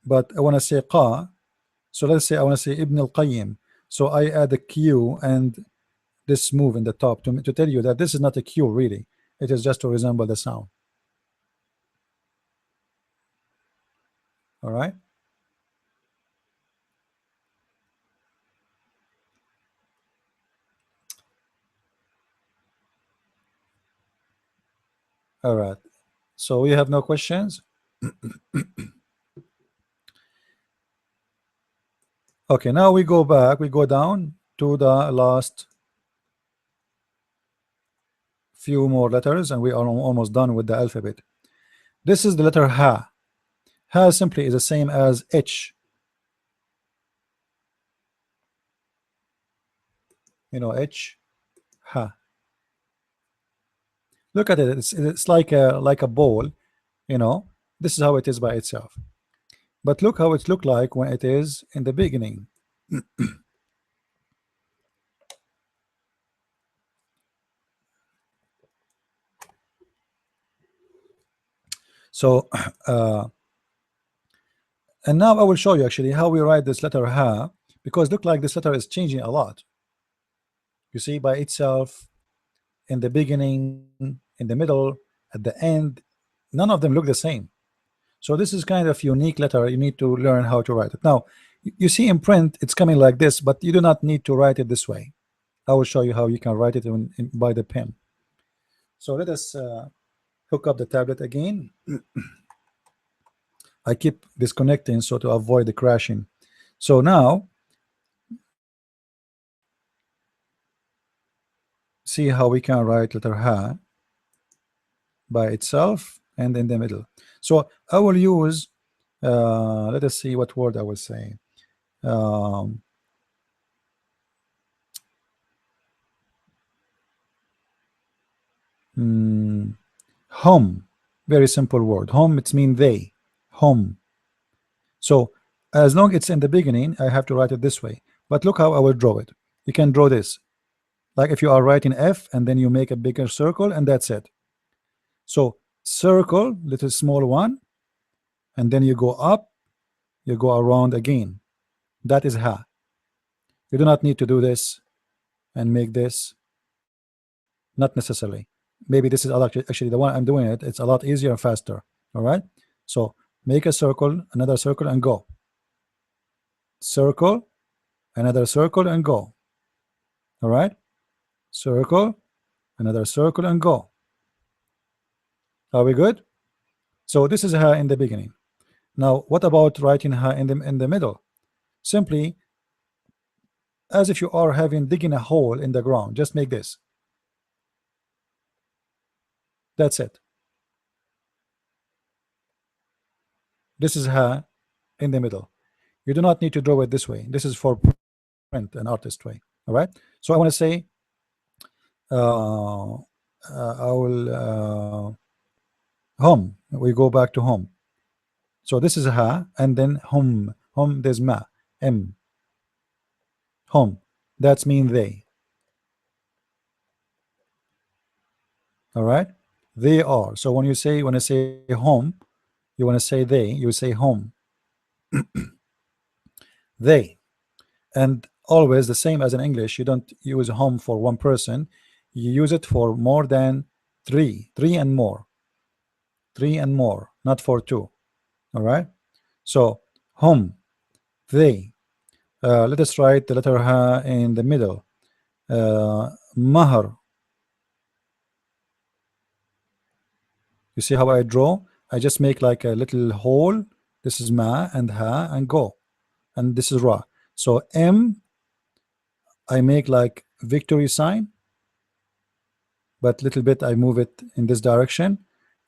but I want to say qa. So let's say I want to say Ibn al-Qayyim. So I add a Q and this move in the top to tell you that this is not a Q really. It is just to resemble the sound. All right. All right. So we have no questions. Okay, now we go back, we go down to the last few more letters, and we are almost done with the alphabet. This is the letter ha. Ha simply is the same as H. You know, H, ha. Look at it. It's like a ball. You know, this is how it is by itself. But look how it look like when it is in the beginning. So, and now I will show you actually how we write this letter ha, because look like this letter is changing a lot. You see, by itself, in the beginning, in the middle, at the end, none of them look the same. So this is kind of unique letter. You need to learn how to write it. Now, you see in print, it's coming like this, but you do not need to write it this way. I will show you how you can write it by the pen. So let us hook up the tablet again. I keep disconnecting so to avoid the crashing. So now see how we can write letter ha by itself and in the middle. So I will use let us see what word I will say. um, home, very simple word. Home, it's mean they, home. So as long it's in the beginning, I have to write it this way. But look how I will draw it. You can draw this like if you are writing F and then you make a bigger circle and that's it. So circle, little small one, and then you go up, you go around again. That is ha. You do not need to do this and make this, not necessarily. Maybe this is actually the one I'm doing it, it's a lot easier and faster. All right, so make a circle, another circle, and go. Circle, another circle, and go. All right, circle, another circle, and go. Are we good? So this is ha in the beginning. Now what about writing ha in the middle? Simply as if you are having digging a hole in the ground, just make this. That's it. This is ha in the middle. You do not need to draw it this way. This is for print, an artist way. All right, so I want to say I will home. We go back to home. So this is ha, and then home. Home, there's ma, m. Home. That's mean they. All right, they are. So when I say home, you want to say they. You say home. They. And always the same as in English. You don't use home for one person. You use it for more than three and more. Three and more, not for two. All right. So home, they. Let us write the letter ha in the middle. Mahar. You see how I draw? I just make like a little hole. This is ma and ha and go, and this is ra. So M, I make like victory sign, but little bit I move it in this direction,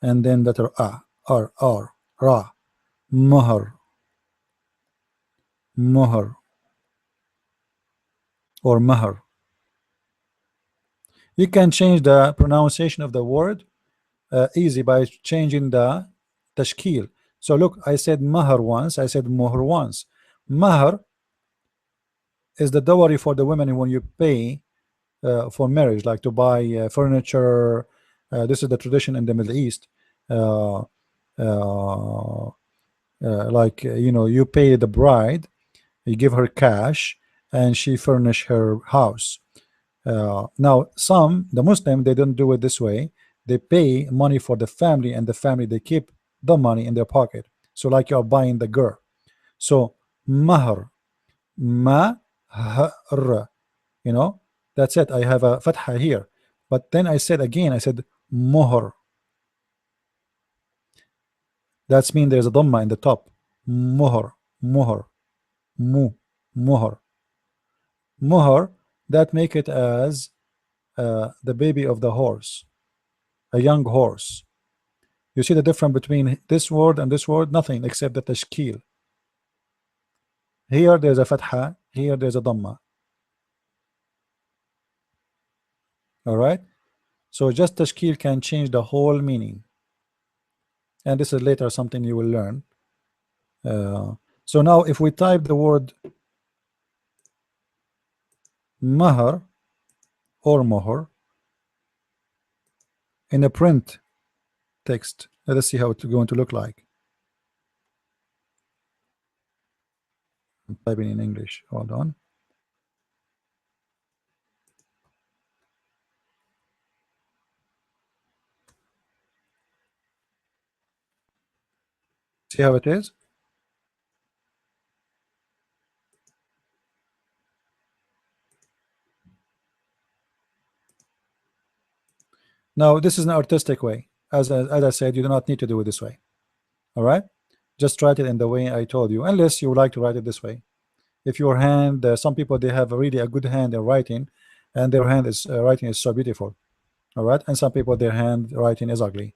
and then letter a, r, ra, muhr, muhr, or mahr. You can change the pronunciation of the word easy by changing the tashkeel. So look, I said mahr once, I said muhr once. Mahr is the dowry for the women when you pay for marriage, like to buy furniture. This is the tradition in the Middle East. Uh, uh, like you know, you pay the bride, you give her cash, and she furnish her house. Now, the Muslim, they don't do it this way. They pay money for the family, and the family they keep the money in their pocket. So, like you are buying the girl. So, mahr, ma, har, you know, that's it. I have a fatha here, but then I said again, I said muhr. That's mean there's a dhamma in the top. Muhr, muhr, mu, muhr, muhr. That make it as the baby of the horse, a young horse. You see the difference between this word and this word? Nothing except the tashkeel. Here there's a fatha, here there's a dhamma. All right. So just tashkeel can change the whole meaning, and this is later something you will learn. Uh, so now if we type the word mahar or mohr in a print text, let us see how it's going to look like. I'm typing in English. Hold on. See how it is? Now this is an artistic way. As I said, you do not need to do it this way. All right. Just write it in the way I told you, unless you would like to write it this way. If your hand, some people they have really a good hand in writing, and their hand is writing is so beautiful. All right, and some people their hand writing is ugly.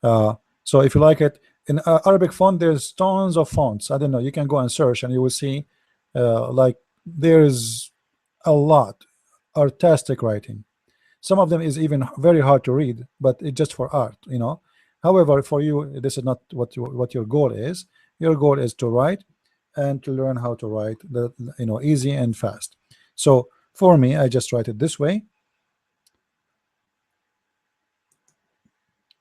So if you like it in Arabic font, there's tons of fonts. I don't know. You can go and search, and you will see like there's a lot artistic writing. Some of them is even very hard to read, but it's just for art, you know. However, for you, this is not what your goal is. Your goal is to write and to learn how to write the easy and fast. So for me, I just write it this way.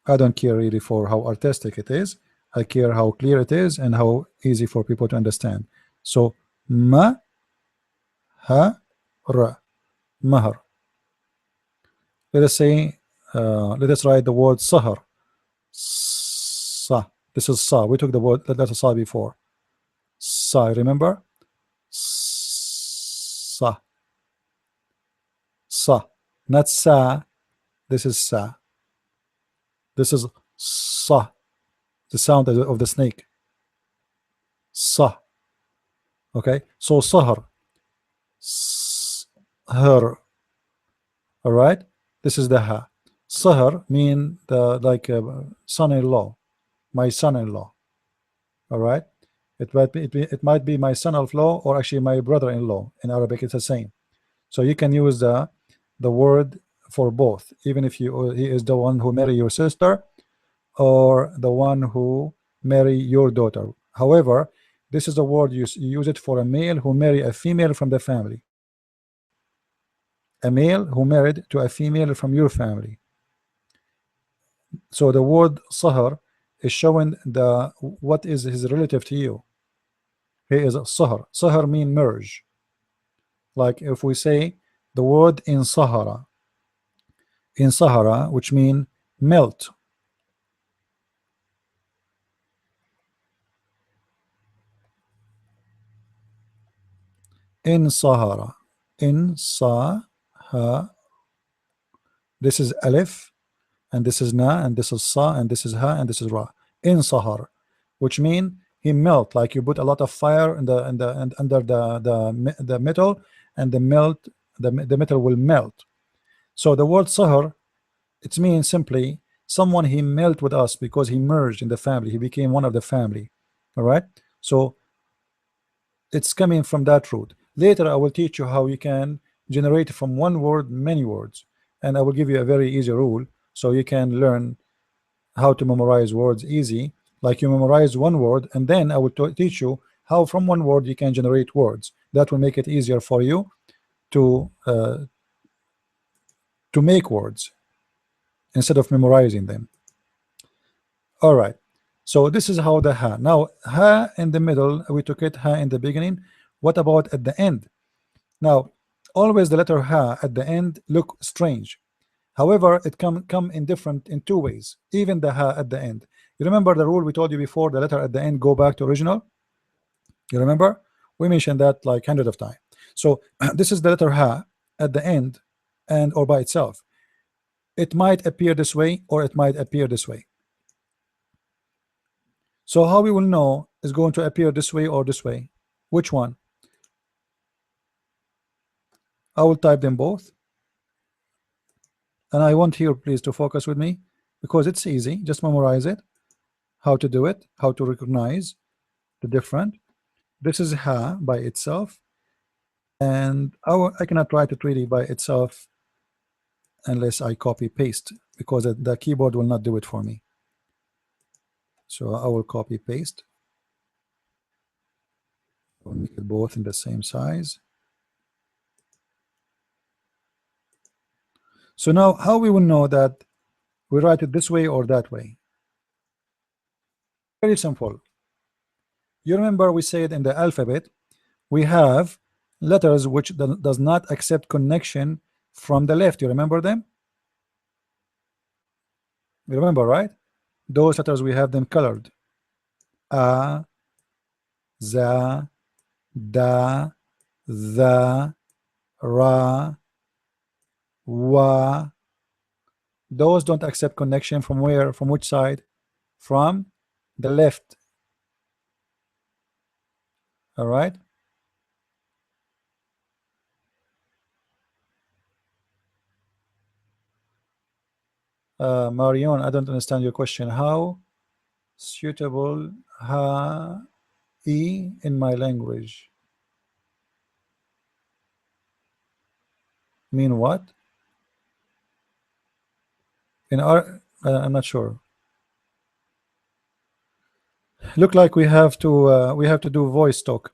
I don't care really for how artistic it is. I care how clear it is and how easy for people to understand. So ma ha ra mahar. Let us say let us write the word sahar. Sa. This is sa. We took the word the letter sa before. Sa, remember? Sa. Sa. Not sa. This is sa. This is sa. The sound of the snake. Sa. Okay. So sahar. Her. All right. This is the ha. Sahar mean the like son-in-law. My son-in-law. All right. It might be my son-in-law or actually my brother-in-law. In Arabic, it's the same. So you can use the word for both, even if he is the one who marry your sister or the one who marry your daughter. However, this is the word you use it for a male who marry a female from the family. A male who married to a female from your family. So the word sahar is showing what is his relative to you. He is sahar. Sahar mean merge. Like if we say the word in Sahara, which mean melt. In Sahara. In Sa ha. This is Alif. and this is na, and this is sa, and this is ha, and this is ra. In sahar, which mean he melt, like you put a lot of fire in the and under the metal, and the metal will melt. So the word sahar, it means simply someone he melt with us because he merged in the family, he became one of the family. All right, so it's coming from that root. Later I will teach you how you can generate from one word many words, and I will give you a very easy rule so you can learn how to memorize words easy. Like you memorize one word, and then I will teach you how from one word you can generate words. That will make it easier for you to uh, to make words instead of memorizing them. All right, so this is how the ha. Now ha in the middle, we took it, ha in the beginning. What about at the end? Now always the letter ha at the end look strange. However, it come in different in two ways. Even the ha at the end. You remember the rule we told you before, the letter at the end go back to original? You remember? We mentioned that like hundreds of times. So this is the letter ha at the end, and or by itself. It might appear this way or it might appear this way. So how we will know is going to appear this way or this way? Which one? I will type them both, and I want here please to focus with me because it's easy. Just memorize it, how to do it, how to recognize the different. This is ha by itself, and I cannot write it really by itself unless I copy paste, because the keyboard will not do it for me. So I will copy paste. We'll make it both in the same size. So now how we will know that we write it this way or that way? Very simple. You remember we said in the alphabet we have letters which does not accept connection from the left. You remember them? You remember, right? Those letters we have them colored. A, za, da, the, ra, wa. Those don't accept connection from where? From which side? From the left. All right. Marion, I don't understand your question. How suitable ha e in my language? Mean what? In our I'm not sure. Look like we have to do voice talk,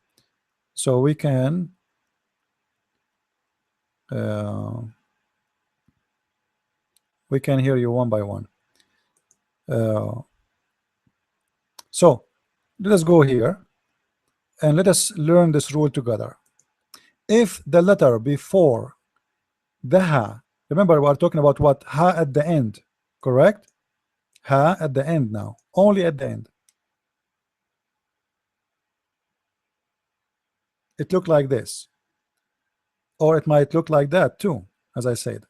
so we can uh, hear you one by one. So let us go here and let us learn this rule together. If the letter before the ha, remember we are talking about what? Ha at the end, correct? Ha at the end now, only at the end. It looked like this, or it might look like that too, as I said.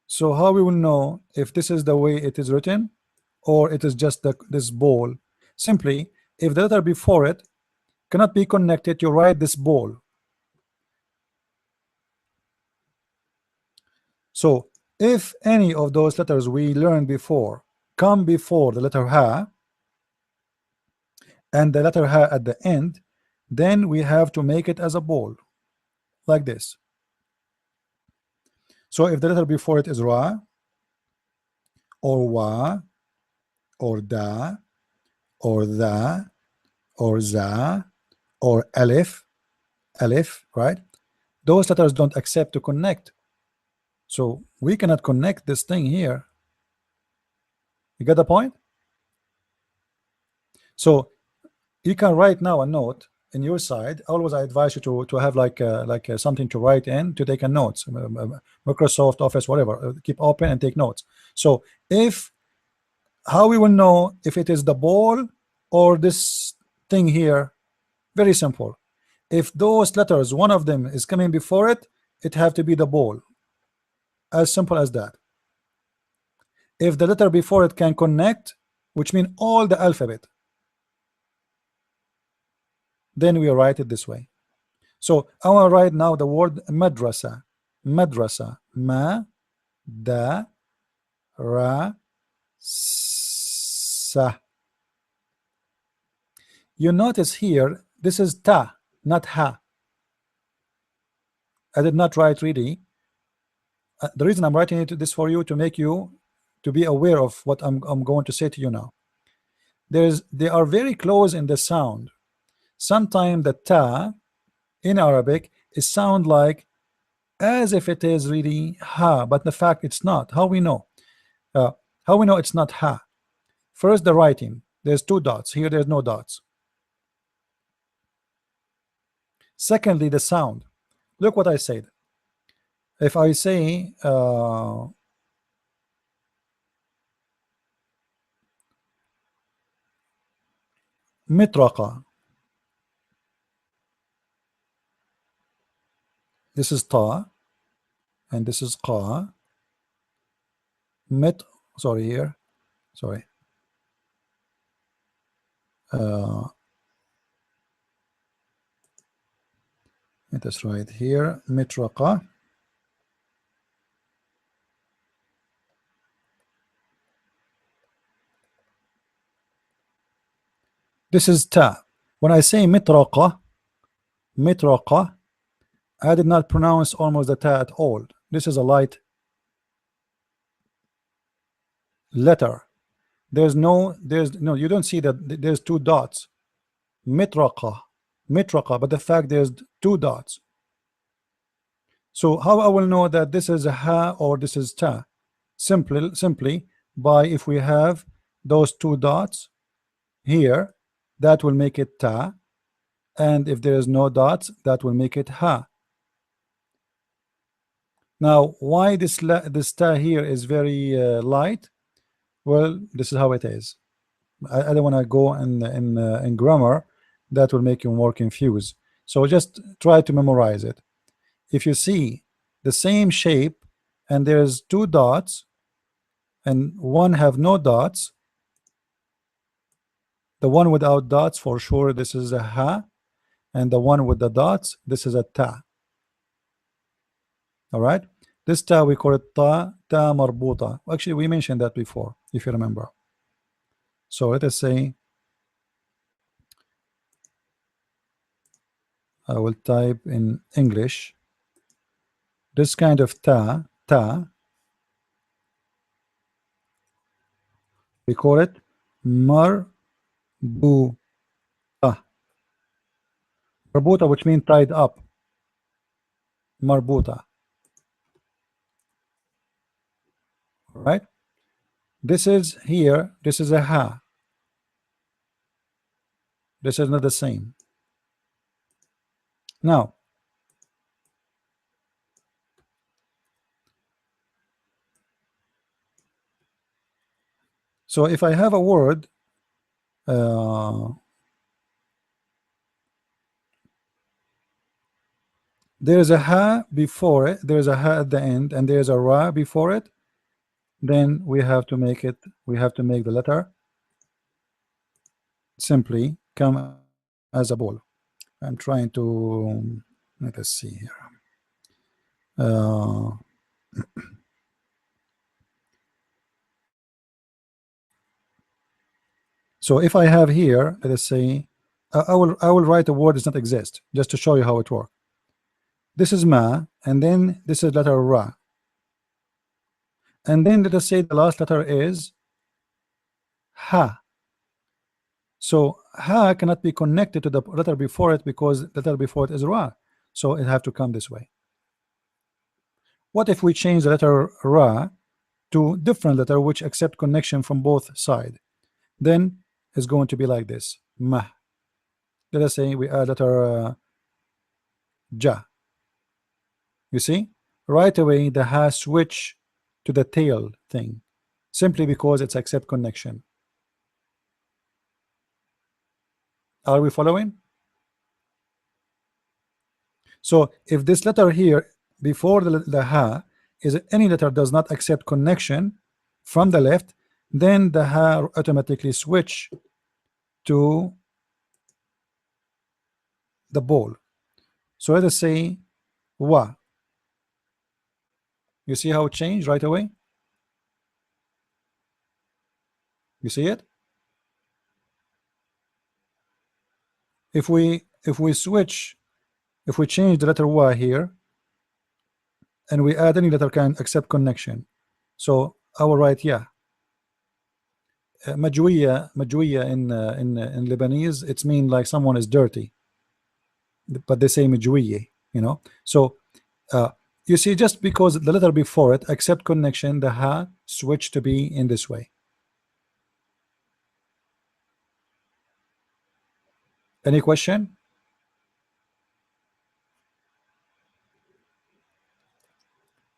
So how we will know if this is the way it is written or it is just this ball? Simply, if the letter before it cannot be connected, you write this ball. So if any of those letters we learned before come before the letter ha and the letter ha at the end, then we have to make it as a ball like this. So if the letter before it is ra or wa or da or the or za or alif, right? Those letters don't accept to connect. So we cannot connect this thing here. You get the point? So you can write now a note in your side. Always I advise you to have like something to write in, to take a notes, Microsoft Office, whatever. Keep open and take notes. So if how we will know if it is the ball or this thing here? Very simple. If those letters, one of them is coming before it, it have to be the ball. As simple as that. If the letter before it can connect, which means all the alphabet, then we write it this way. So I want to write now the word madrasa. Madrasa. Ma da ra sa. You notice here this is ta, not ha. I did not write really. The reason I'm writing this for you to make you to be aware of what I'm going to say to you now. They are very close in the sound. Sometimes the ta in Arabic is sound like as if it is really ha, but the fact it's not. How we know? How we know it's not ha? First, the writing. There's two dots. Here there's no dots. Secondly, the sound. Look what I said. If I say mitraqa, this is ta, and this is qa. Mit, sorry here, sorry. It is right here, mitraqa. This is ta. When I say mitraqa, mitraqa, I did not pronounce almost the ta at all. This is a light letter. There's no, you don't see that there's two dots. Mitraqa, mitraqa, but the fact there's two dots. So how I will know that this is a ha or this is ta? Simply by if we have those two dots here, that will make it ta, and if there is no dots, that will make it ha. Now, why this ta here is very light? Well, this is how it is. I don't want to go in grammar. That will make you more confused. So just try to memorize it. If you see the same shape and there's two dots and one have no dots, the one without dots for sure this is a ha, and the one with the dots this is a ta. All right, this ta we call it ta marbuta. Actually we mentioned that before if you remember. So let us say I will type in English this kind of ta we call it marbuta. Marbuta, which means tied up. Marbuta. Right? This is here, this is a ha. This is not the same. Now, so if I have a word there is a ha before it, there is a ha at the end, and there is a ra before it, then we have to make it, we have to make the letter simply come as a ball. I'm trying to let us see here. So if I have here, let us say, I will write a word does not exist just to show you how it works. This is ma, and then this is letter ra, and then let us say the last letter is ha. So ha cannot be connected to the letter before it because the letter before it is ra, so it have to come this way. What if we change the letter ra to different letter which accept connection from both sides? Then it's going to be like this, ma. Let us say we add letter ja. You see, right away the ha switch to the tail thing, simply because it's accept connection. Are we following? So if this letter here before the ha is any letter does not accept connection from the left, then the ha automatically switch to the ball. So let us say wa. You see how it changed right away? You see it? If we switch, if we change the letter wa here and we add any letter can accept connection, so I will write yeah. Majwiya in Lebanese, it's mean like someone is dirty, but they say majwiya, you know. So you see, just because the letter before it accept connection, the ha switch to be in this way. Any question?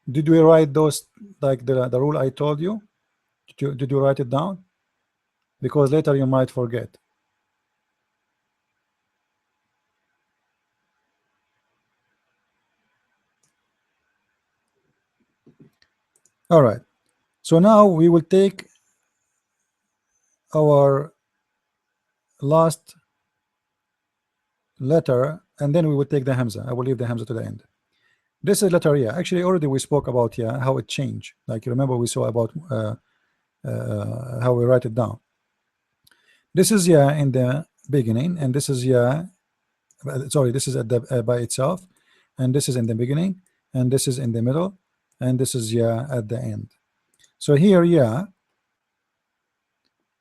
Did we write those, like the rule I told you? Did you write it down? Because later you might forget. All right. So now we will take our last letter and then we will take the Hamza. I will leave the Hamza to the end. This is letter yeah. Actually, already we spoke about yeah, how it changed. Like you remember, we saw about how we write it down. This is yeah in the beginning, and this is yeah. Sorry, this is at the by itself, and this is in the beginning, and this is in the middle, and this is yeah at the end. So here yeah.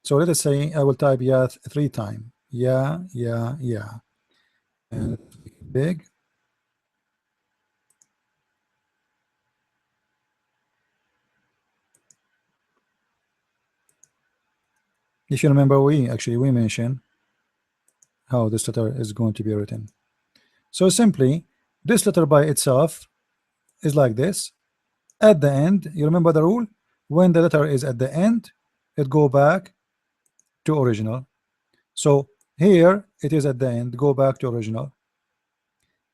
So let us say I will type yeah 3 times. Yeah, yeah, yeah, and big. If you remember, we mentioned how this letter is going to be written. So simply, this letter by itself is like this. At the end, you remember the rule? When the letter is at the end, it go back to original. So here it is at the end, go back to original.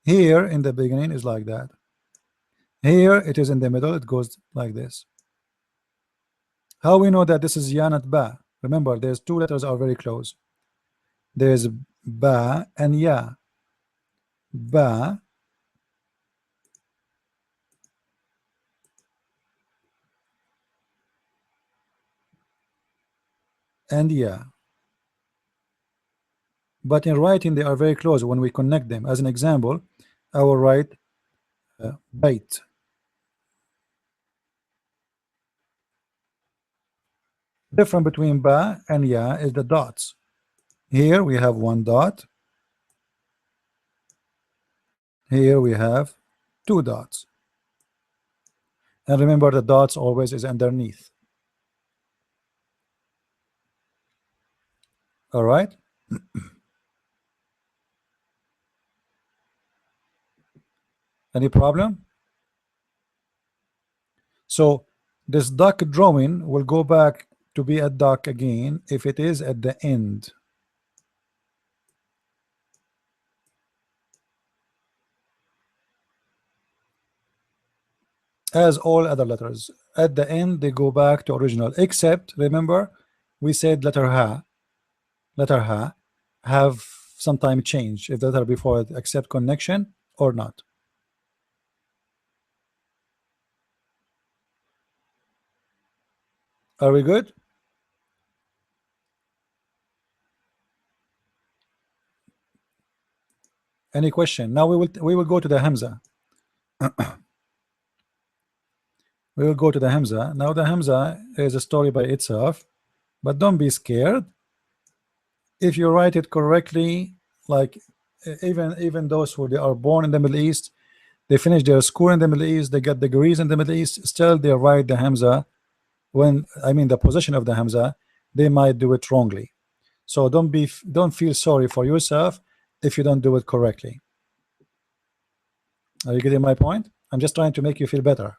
Here in the beginning is like that. Here it is in the middle, it goes like this. How we know that this is ya, not ba? Remember, there's 2 letters are very close. There's ba and ya. Ba and ya. But in writing they are very close when we connect them. As an example, I will write bait. Difference between ba and ya is the dots. Here we have 1 dot. Here we have 2 dots. And remember, the dots always is underneath. All right. Any problem? So this duck drawing will go back to be a duck again if it is at the end. As all other letters at the end, they go back to original, except remember we said letter ha have sometime change if the letter before it accept connection or not. Are we good? Any question? Now we will go to the Hamza. We will go to the Hamza. Now the Hamza is a story by itself, but don't be scared. If you write it correctly, like even those who they are born in the Middle East, they finish their school in the Middle East, they get degrees in the Middle East, still they write the Hamza when I mean the position of the Hamza, they might do it wrongly. So don't feel sorry for yourself if you don't do it correctly. Are you getting my point? I'm just trying to make you feel better.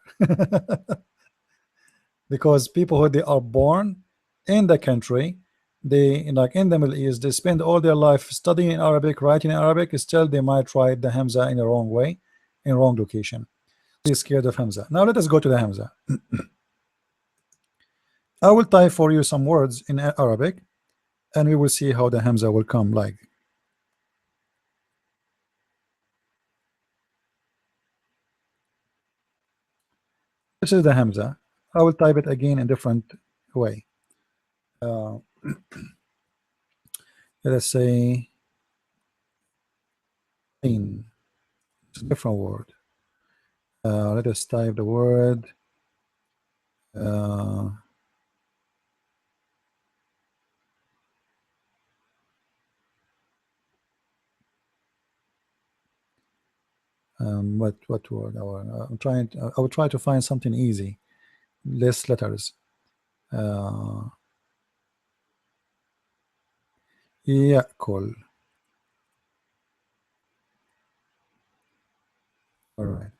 Because people who they are born in the country, they like in the Middle East, they spend all their life studying in Arabic, writing in Arabic, still they might write the Hamza in the wrong way, in wrong location. He's scared of Hamza. Now let us go to the Hamza. I will type for you some words in Arabic, and we will see how the Hamza will come like. This is the Hamza. I will type it again in different way. Uh, let us say in different word. Let us type the word uh, what word? I'm trying. I will try to find something easy, less letters. Uh, يأكل. All right.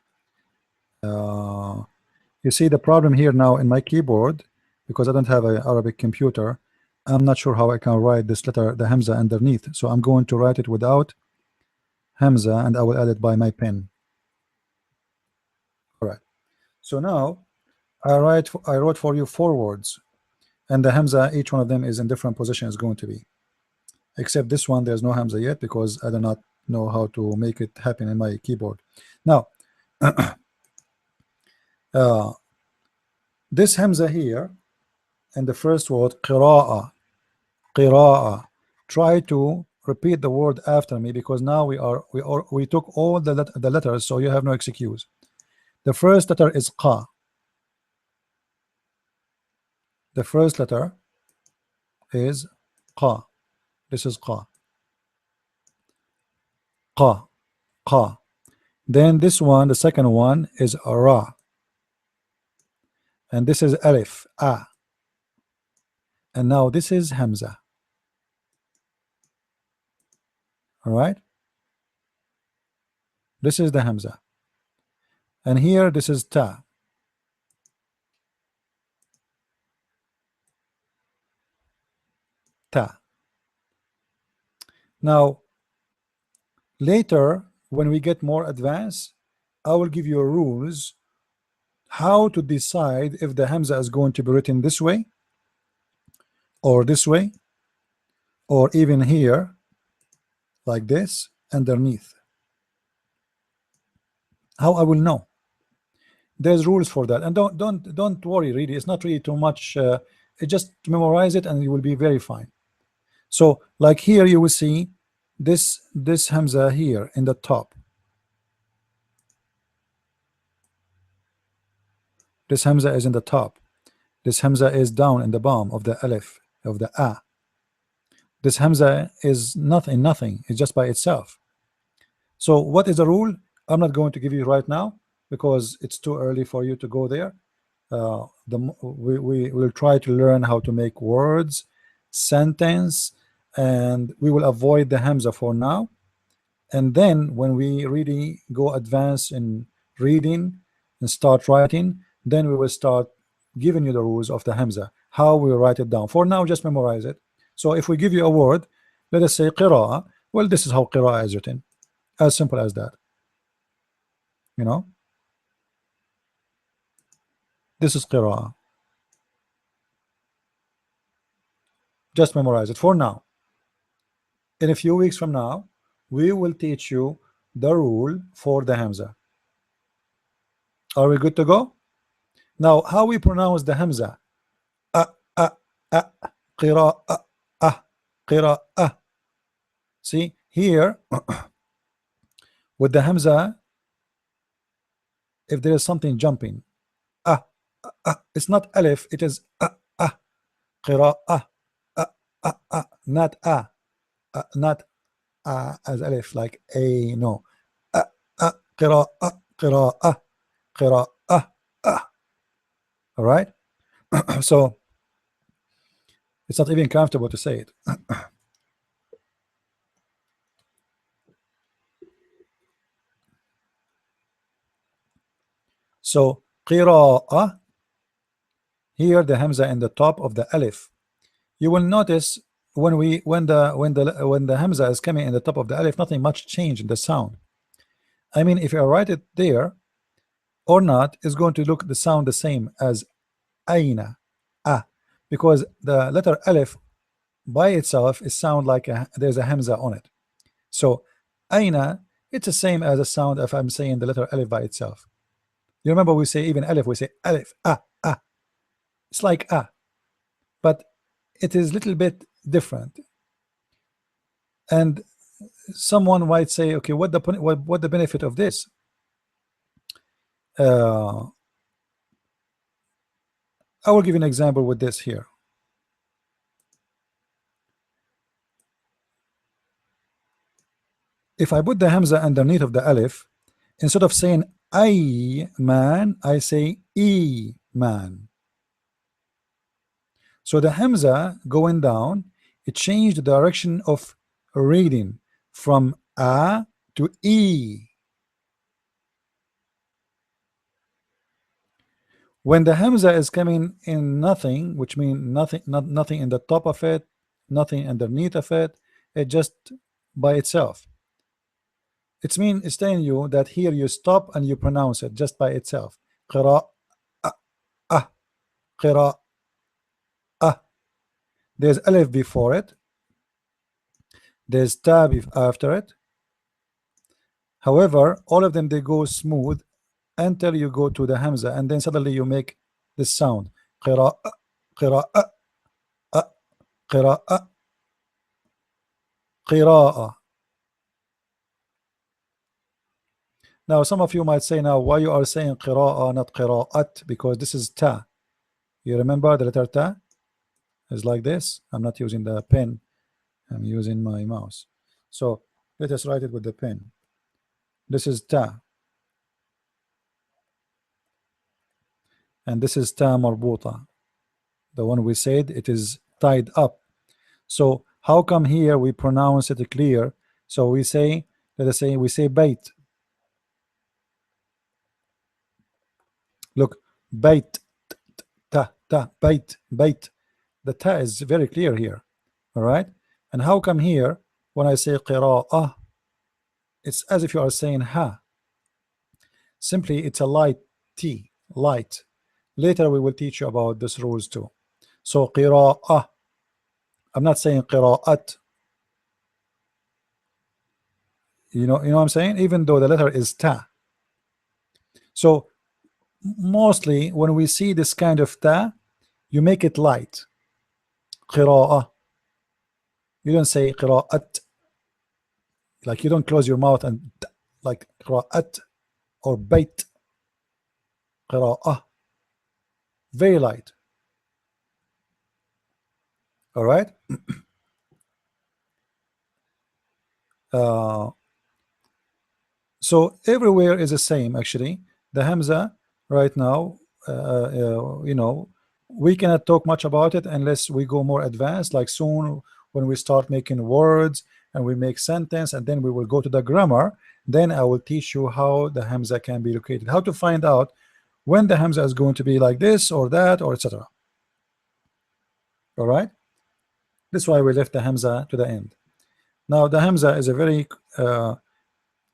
You see the problem here now in my keyboard, because I don't have an Arabic computer. I'm not sure how I can write this letter, the Hamza, underneath. So I'm going to write it without Hamza, and I will add it by my pen. All right. So now I wrote for you 4 words, and the Hamza, each one of them is in different position is going to be. Except this one, there's no Hamza yet because I do not know how to make it happen in my keyboard. Now, this Hamza here, and the first word قراءة, قراءة. Try to repeat the word after me, because now we took all the letters, so you have no excuse. The first letter is qa. The first letter is qa. This is qa. Qa, qa. Then this one, the second one, is ra, and this is alif, a. And now this is Hamza. All right, this is the Hamza, and here this is ta. Ta. Now later, when we get more advanced, I will give you rules how to decide if the Hamza is going to be written this way, or this way, or even here like this underneath. How I will know? There's rules for that, and don't worry. Really, it's not really too much. Just memorize it, and you will be very fine. So, like here, you will see this Hamza here in the top. This Hamza is in the top. This Hamza is down in the bottom of the alif, of the a. This Hamza is nothing. It's just by itself. So what is the rule? I'm not going to give you right now because it's too early for you to go there. We will try to learn how to make words, sentence, and we will avoid the Hamza for now. And then when we really go advance in reading and start writing, then we will start giving you the rules of the Hamza, how we write it down. For now, just memorize it. So if we give you a word, let us say qira'a. Well, this is how qira'a is written. As simple as that. You know, this is qira'a. Just memorize it for now. In a few weeks from now, we will teach you the rule for the Hamza. Are we good to go? Now, how we pronounce the Hamza? Qira'a, qira'a. See here with the Hamza, if there is something jumping, it's not alif, it is qira'a, not not as alif like a, no, qira'a, qira'a, qira'a. All right. So it's not even comfortable to say it. So qira'a, here the Hamza in the top of the alif. You will notice when the Hamza is coming in the top of the alif, nothing much change in the sound. I mean, if I write it there, or not is going to look the sound the same as aina, ah, because the letter alif by itself is sound like there's a hamza on it. So aina, it's the same as a sound if I'm saying the letter alif by itself. You remember we say even alif, we say alif, ah, ah. It's like ah, but it is a little bit different. And someone might say, okay, what the benefit of this? Uh, I will give you an example with this here. If I put the hamza underneath of the alif, instead of saying I man, I say E man. So the hamza going down, it changed the direction of reading from a to e. When the hamza is coming in nothing, which means nothing, nothing in the top of it, nothing underneath of it, it just by itself. It's telling you that here you stop and you pronounce it just by itself. Qira, ah, qira, ah. There's alif before it. There's ta after it. However, all of them they go smooth until you go to the hamza, and then suddenly you make this sound. Qira, qira, qira, qira'a. Now, some of you might say, now, why you are saying qira'a, not qira'at? Because this is ta. You remember the letter ta is like this. I'm not using the pen. I'm using my mouse. So let us write it with the pen. This is ta. And this is ta marbuta. The one we said it is tied up. So how come here we pronounce it clear? So we say, let us say, we say bait. Look, bait, ta, ta, bait, bait. The ta is very clear here. All right. And how come here when I say qira'ah, it's as if you are saying ha. Simply it's a light t, light. Later we will teach you about this rules too. So qira'ah, I'm not saying qira'at. You know what I'm saying? Even though the letter is ta. So mostly when we see this kind of ta, you make it light. Qira'ah. You don't say qira'at. Like you don't close your mouth and like qira'at or bait. Qira'ah. Very light. All right. So everywhere is the same actually. The hamza right now, you know, we cannot talk much about it unless we go more advanced, like soon when we start making words and we make sentence, and then we will go to the grammar. Then I will teach you how the hamza can be located, how to find out when the hamza is going to be like this or that or etc. All right, that's why we left the hamza to the end. Now the hamza is a very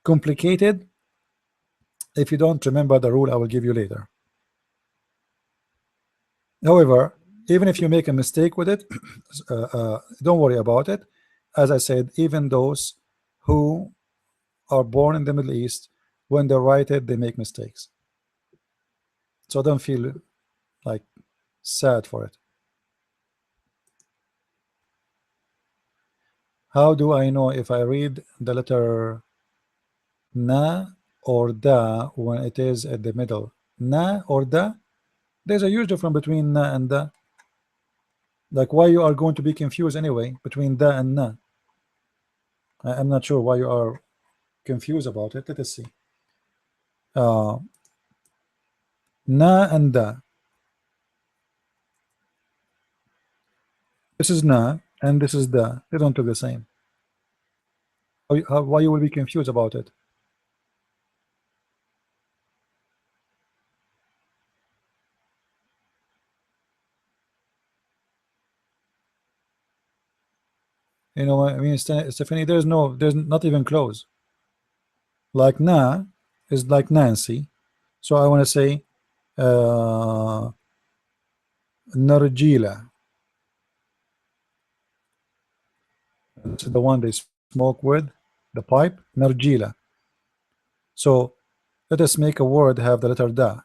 complicated. If you don't remember the rule, I will give you later. However, even if you make a mistake with it, don't worry about it. As I said, even those who are born in the Middle East, when they write it, they make mistakes. So don't feel like sad for it. How do I know if I read the letter na or da when it is at the middle? Na or da? There's a huge difference between na and da. Like why you are going to be confused anyway between da and na? I'm not sure why you are confused about it. Let us see. Na and da. This is na and this is da. They don't look the same. Why you will be confused about it? You know what I mean, Stephanie? There's not even close. Like na is like Nancy, So I want to say uh, nargila. This is the one they smoke with, the pipe, nargila. So let us make a word have the letter da.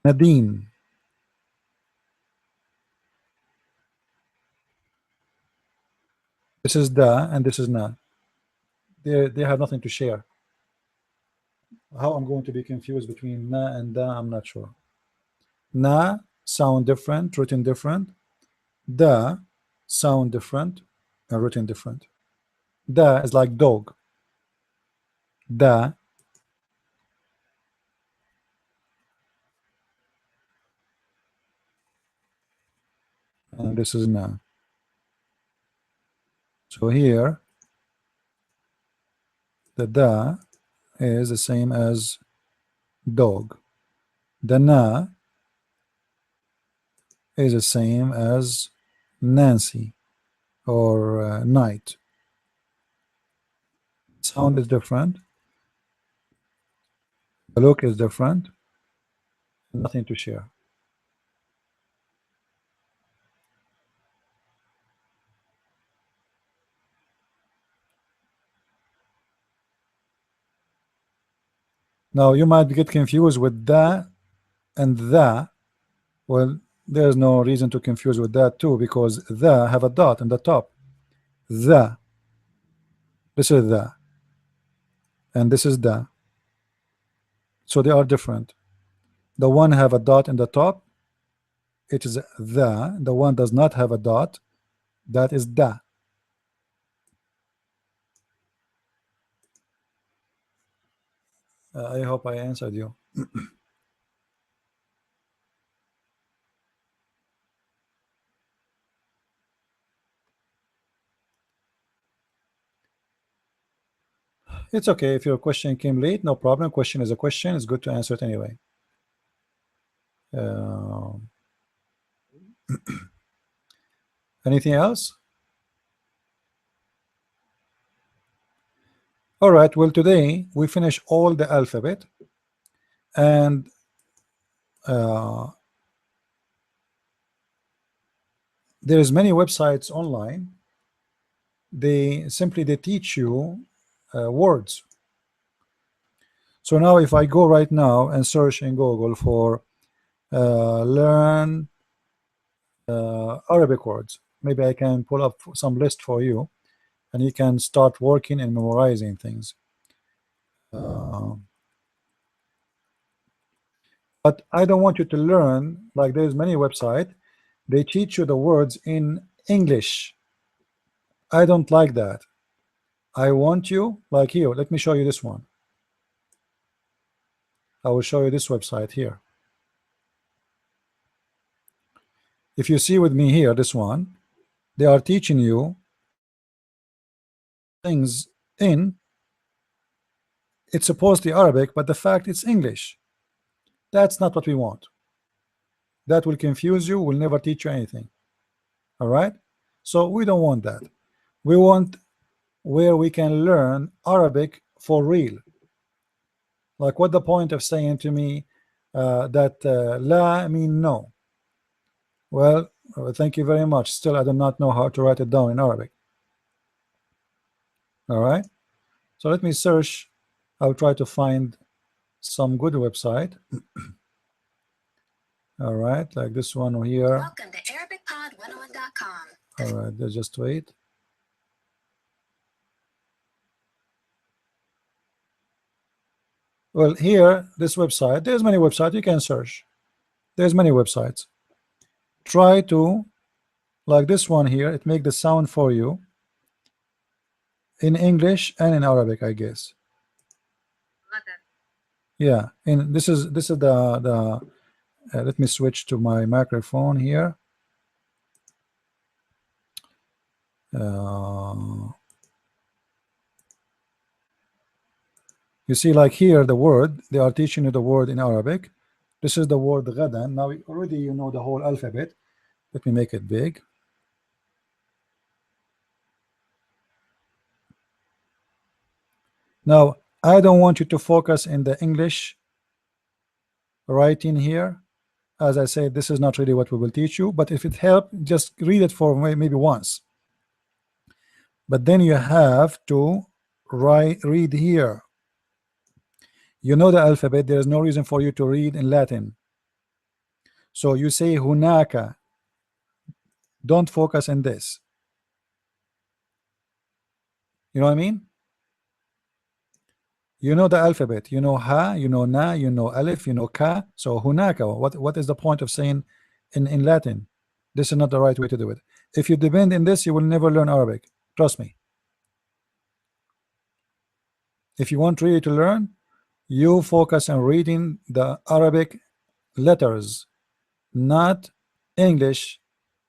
Nadine. This is da and this is na. They have nothing to share. How I'm going to be confused between na and da, I'm not sure. Na sound different, written different. Da sound different and written different. Da is like dog. Da, and this is na. So here the da is the same as dog. The na is the same as Nancy or night. Sound is different. The look is different. Nothing to share. Now you might get confused with da and the. Well, there's no reason to confuse with that too, because the have a dot in the top. The, this is the, and this is the. So they are different. The one have a dot in the top, it is the. The one does not have a dot, that is da. I hope I answered you. It's okay if your question came late, no problem. Question is a question. It's good to answer it anyway. Um, Anything else? All right. Well, today we finish all the alphabet, and there's many websites online. They teach you words. So now if I go right now and search in Google for learn Arabic words, maybe I can pull up some list for you, and you can start working and memorizing things. But I don't want you to learn like there's many websites. They teach you the words in English. I don't like that. I want you like here. Let me show you this one. I will show you this website here. If you see with me here, this one, they are teaching you things in, it's supposedly Arabic, but the fact it's English. That's not what we want. That will confuse you, will never teach you anything. All right? So we don't want that. We want where we can learn Arabic for real. Like, what the point of saying to me that la mean no? Well, thank you very much. Still, I do not know how to write it down in Arabic. All right. So let me search. I'll try to find some good website. All right, like this one here. Welcome to ArabicPod101.com. All right, just wait. Well, here, this website, there's many websites you can search. There's many websites. Try to, like this one here, it make the sound for you in English and in Arabic, I guess. Yeah, and this is the let me switch to my microphone here. You see, like here, the word, they are teaching you the word in Arabic. This is the word ghadan. Now already you know the whole alphabet. Let me make it big. Now I don't want you to focus in the English writing here. As I said, this is not really what we will teach you, but if it helps, just read it for maybe once. But then you have to read here. You know the alphabet, there is no reason for you to read in Latin. So you say hunaka. Don't focus on this. You know what I mean? You know the alphabet. You know ha, you know na, you know alif, you know ka. So hunaka. What is the point of saying in Latin? This is not the right way to do it. If you depend on this, you will never learn Arabic. Trust me. If you want really to learn, you focus on reading the Arabic letters, not English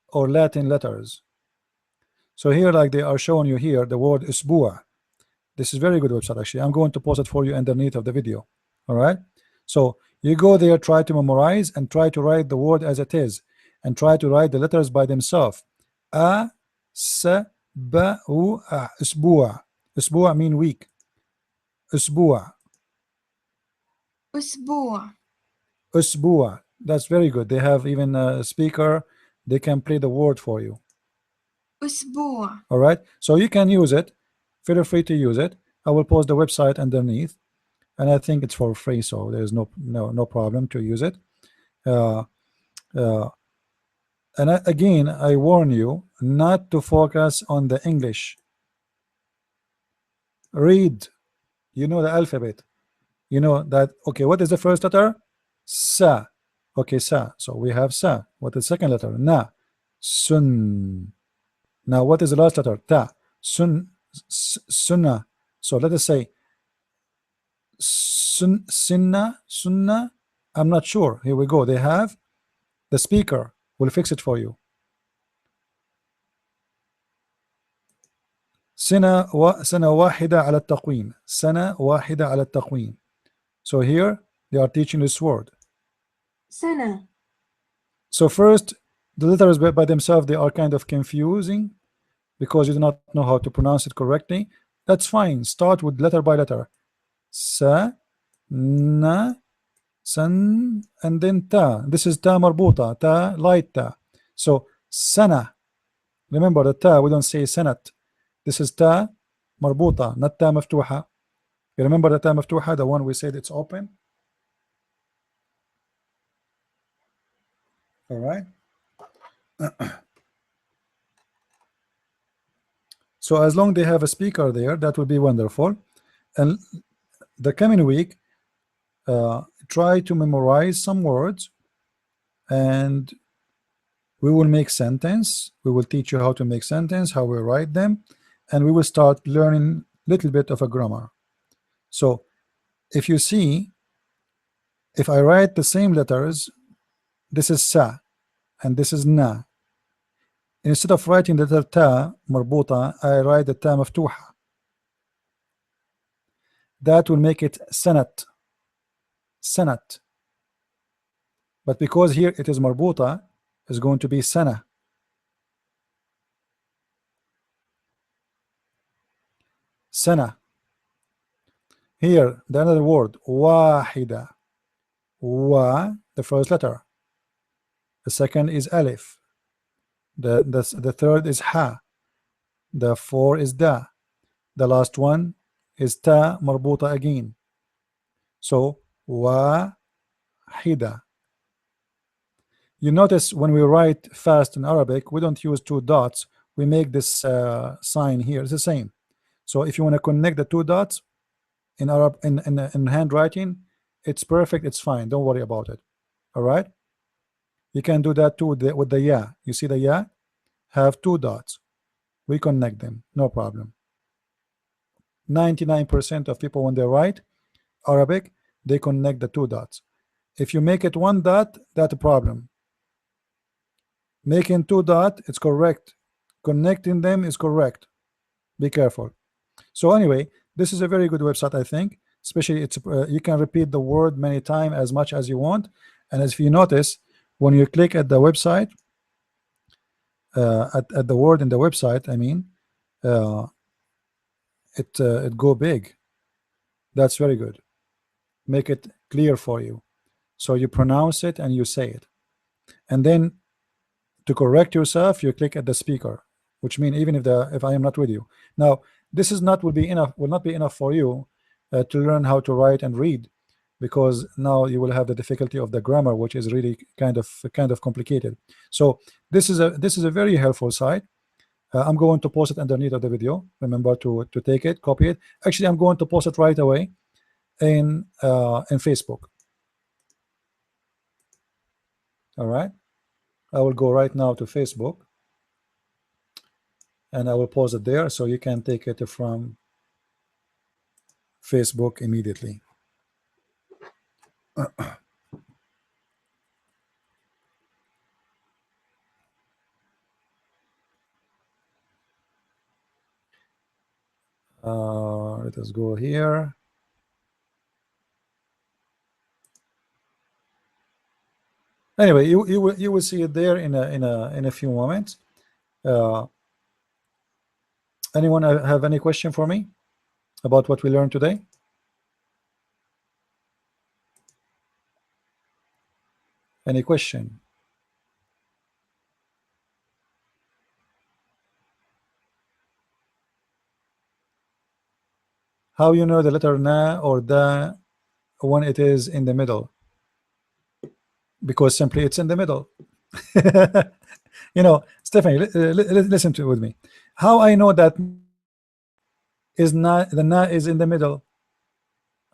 or Latin letters. So here, like they are showing you here, the word usbu'a. This is very good website actually. I'm going to post it for you underneath of the video. All right. So you go there, try to memorize and try to write the word as it is, and try to write the letters by themselves. A, s, b, u, a. Usbu'a. Usbu'a mean week. Usbu'a. أسبوع. Usbu'a. That's very good. They have even a speaker. They can play the word for you. أسبوع. All right. So you can use it. Feel free to use it. I will post the website underneath, and I think it's for free, so there's no problem to use it. Uh, and again, I warn you not to focus on the English. Read. You know the alphabet. You know that. Okay, what is the first letter? Sa. Okay, sa. So we have sa. What is the second letter? Na. Sun. Now what is the last letter? Ta. Sun. Sunnah. So let us say sunnah. I'm not sure. Here we go. They have the speaker will fix it for you. سنة واحدة على التقويم. سنة واحدة على التقويم. So here they are teaching this word. سنة. So first, the letters by themselves, they are kind of confusing because you do not know how to pronounce it correctly. That's fine. Start with letter by letter. Sa, na, san, and then ta. This is ta marbuta, ta light ta. So sana. Remember the ta, we don't say sanat. This is ta marbuta, not ta maftuha. You remember the ta maftuha, the one we said it's open? All right. So as long they have a speaker there, that would be wonderful. And the coming week, try to memorize some words, and we will make sentence. We will teach you how to make sentence, how we write them, and we will start learning a little bit of a grammar. So if you see, if I write the same letters, this is sa and this is na. Instead of writing the letter ta marbuta, I write the ta maftuha. That will make it sanat. Sanat. But because here it is marbuta, it's going to be sana. Sana. Here, the another word, wahida. Wa, the first letter. The second is alif. The third is ha. The four is da. The last one is ta marbuta again. So wahida. You notice when we write fast in Arabic, we don't use two dots. We make this sign here. It's the same. So if you want to connect the two dots in Arab in handwriting, it's perfect. It's fine. Don't worry about it. All right. You can do that too with the ya. You see the ya have two dots. We connect them. No problem. 99% of people when they write Arabic, they connect the two dots. If you make it one dot, that's a problem. Making two dot, it's correct. Connecting them is correct. Be careful. So anyway, this is a very good website, I think. Especially it's you can repeat the word many times as much as you want. And as you notice, when you click at the website, at the word in the website, I mean, it go big. That's very good. Make it clear for you. So you pronounce it and you say it. And then to correct yourself, you click at the speaker, which means even if I am not with you. Now, this is not will not be enough for you to learn how to write and read, because now you will have the difficulty of the grammar, which is really kind of complicated. So this is a very helpful site. I'm going to post it underneath of the video. Remember to take it, copy it. Actually, I'm going to post it right away in Facebook. All right, I will go right now to Facebook and I will post it there so you can take it from Facebook immediately. Let us go here. Anyway, you will see it there in a few moments. Uh, anyone have any question for me about what we learned today? Any question? How you know the letter na or da when it is in the middle? Because simply it's in the middle. Stephanie, listen to it with me. How I know that is not the na is in the middle?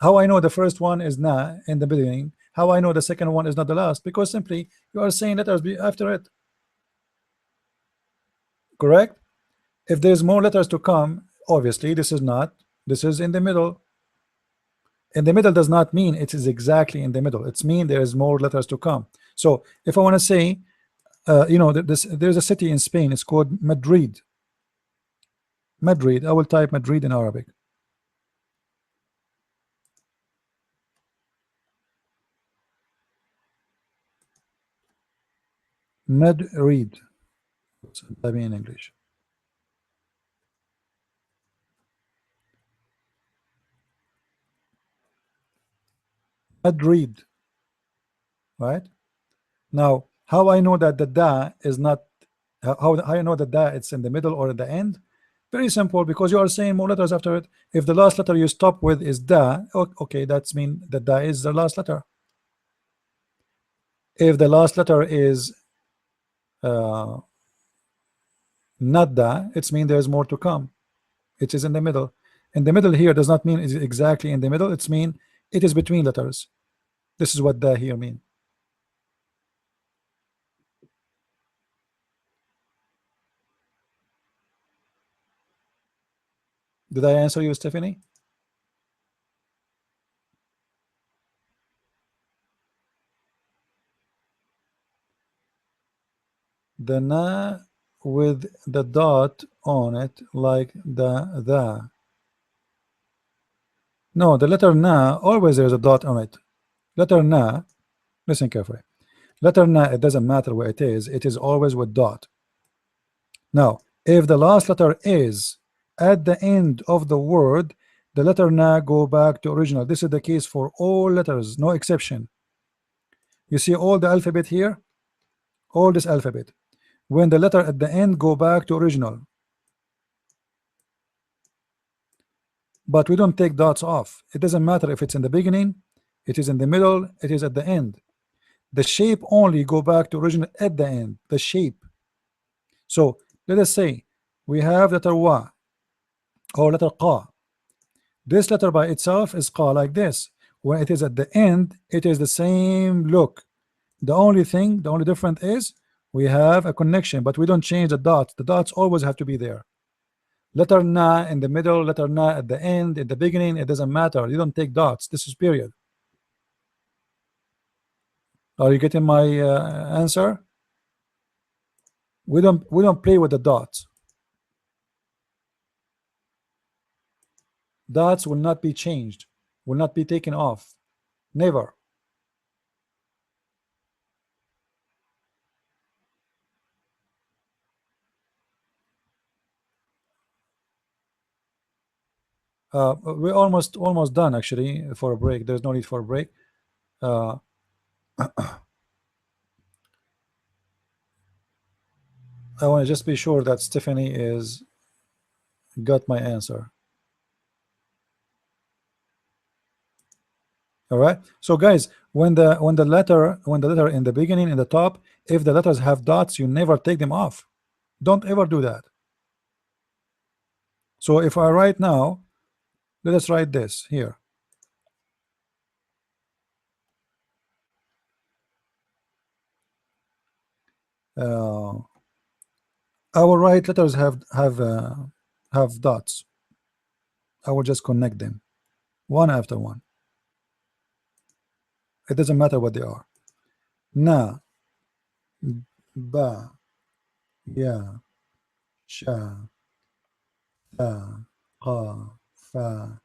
How I know the first one is na in the beginning? How I know the second one is not the last? Because simply you are saying letters after it. Correct? If there's more letters to come, obviously this is not. This is in the middle. In the middle does not mean it is exactly in the middle. It's mean there is more letters to come. So if I want to say, there's a city in Spain. It's called Madrid. Madrid. I will type Madrid in Arabic. Madrid. Type in English. Madrid. Right now, how I know that the da is not how I know that da it's in the middle or at the end? Very simple, because you are saying more letters after it. If the last letter you stop with is da, okay, that's mean that da is the last letter. If the last letter is uh, not da, it's mean there's more to come. It is in the middle. In the middle here does not mean it's exactly in the middle. It's mean it is between letters. This is what da here mean. Did I answer you, Stephanie? The na with the dot on it, like the. No, the letter na, always there's a dot on it. Letter na, listen carefully. Letter na, it doesn't matter where it is always with dot. Now, if the last letter is at the end of the word, the letter na go back to original. This is the case for all letters, no exception. You see all the alphabet here, all this alphabet. When the letter at the end go back to original, but we don't take dots off. It doesn't matter if it's in the beginning, it is in the middle, it is at the end. The shape only go back to original at the end, the shape. So let us say we have letter wa or letter qa. This letter by itself is qa, like this. When it is at the end, it is the same look. The only thing, the only difference is we have a connection, but we don't change the dots. The dots always have to be there. Letter na in the middle, letter na at the end, at the beginning, it doesn't matter. You don't take dots. This is period. Are you getting my answer? We don't play with the dots. Dots will not be changed, will not be taken off. Never. We're almost done actually for a break. There's no need for a break. Uh, I want to just be sure that Stephanie is got my answer. All right. So guys, when the letter in the beginning in the top, if the letters have dots, you never take them off. Don't ever do that. So if I write now, let us write this here. Uh, I will write letters have dots. I will just connect them one after one. It doesn't matter what they are. Na, ba, ya, sha, ta, qa, fa,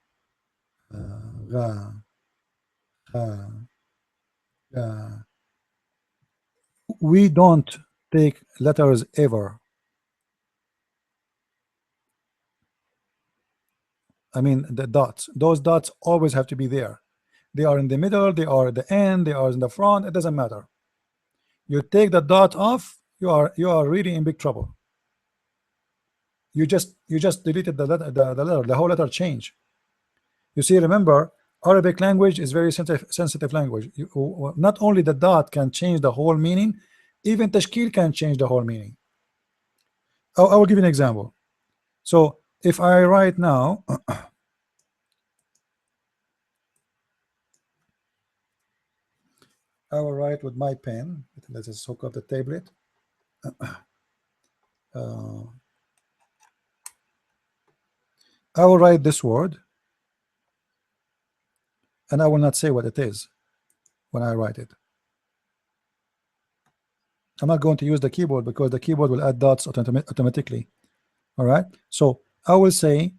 ga, ha, ga. We don't take letters ever. I mean the dots. Those dots always have to be there. They are in the middle, they are at the end, they are in the front. It doesn't matter. You take the dot off, you are really in big trouble. You just deleted the whole letter change. You see, remember, Arabic language is very sensitive language. Not only the dot can change the whole meaning, even Tashkeel can change the whole meaning. I will give you an example. So if I write now, I will write with my pen. Let's just hook up the tablet. Uh, I will write this word, and I will not say what it is when I write it. I'm not going to use the keyboard because the keyboard will add dots automatically. All right. So I will say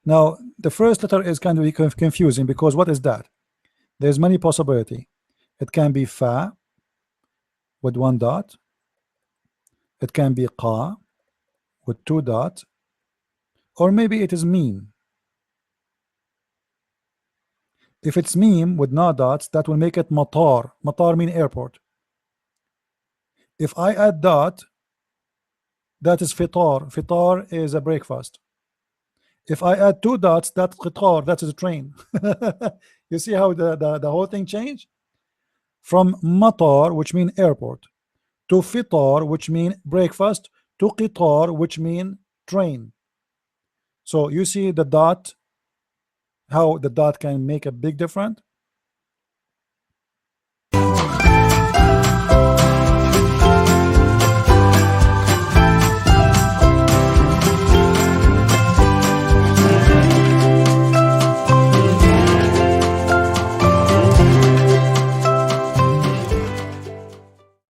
now the first letter is kind of confusing because what is that? There's many possibility. It can be fa with one dot. It can be qa with two dots, or maybe it is meme. If it's meme with no dots, that will make it matar. Matar mean airport. If I add dot, that is fitar. Fitar is a breakfast. If I add two dots, that's qitar. That is a train. You see how the whole thing changed from matar, which mean airport, to fitar, which mean breakfast, to qitar, which mean train. So you see the dot, how the dot can make a big difference.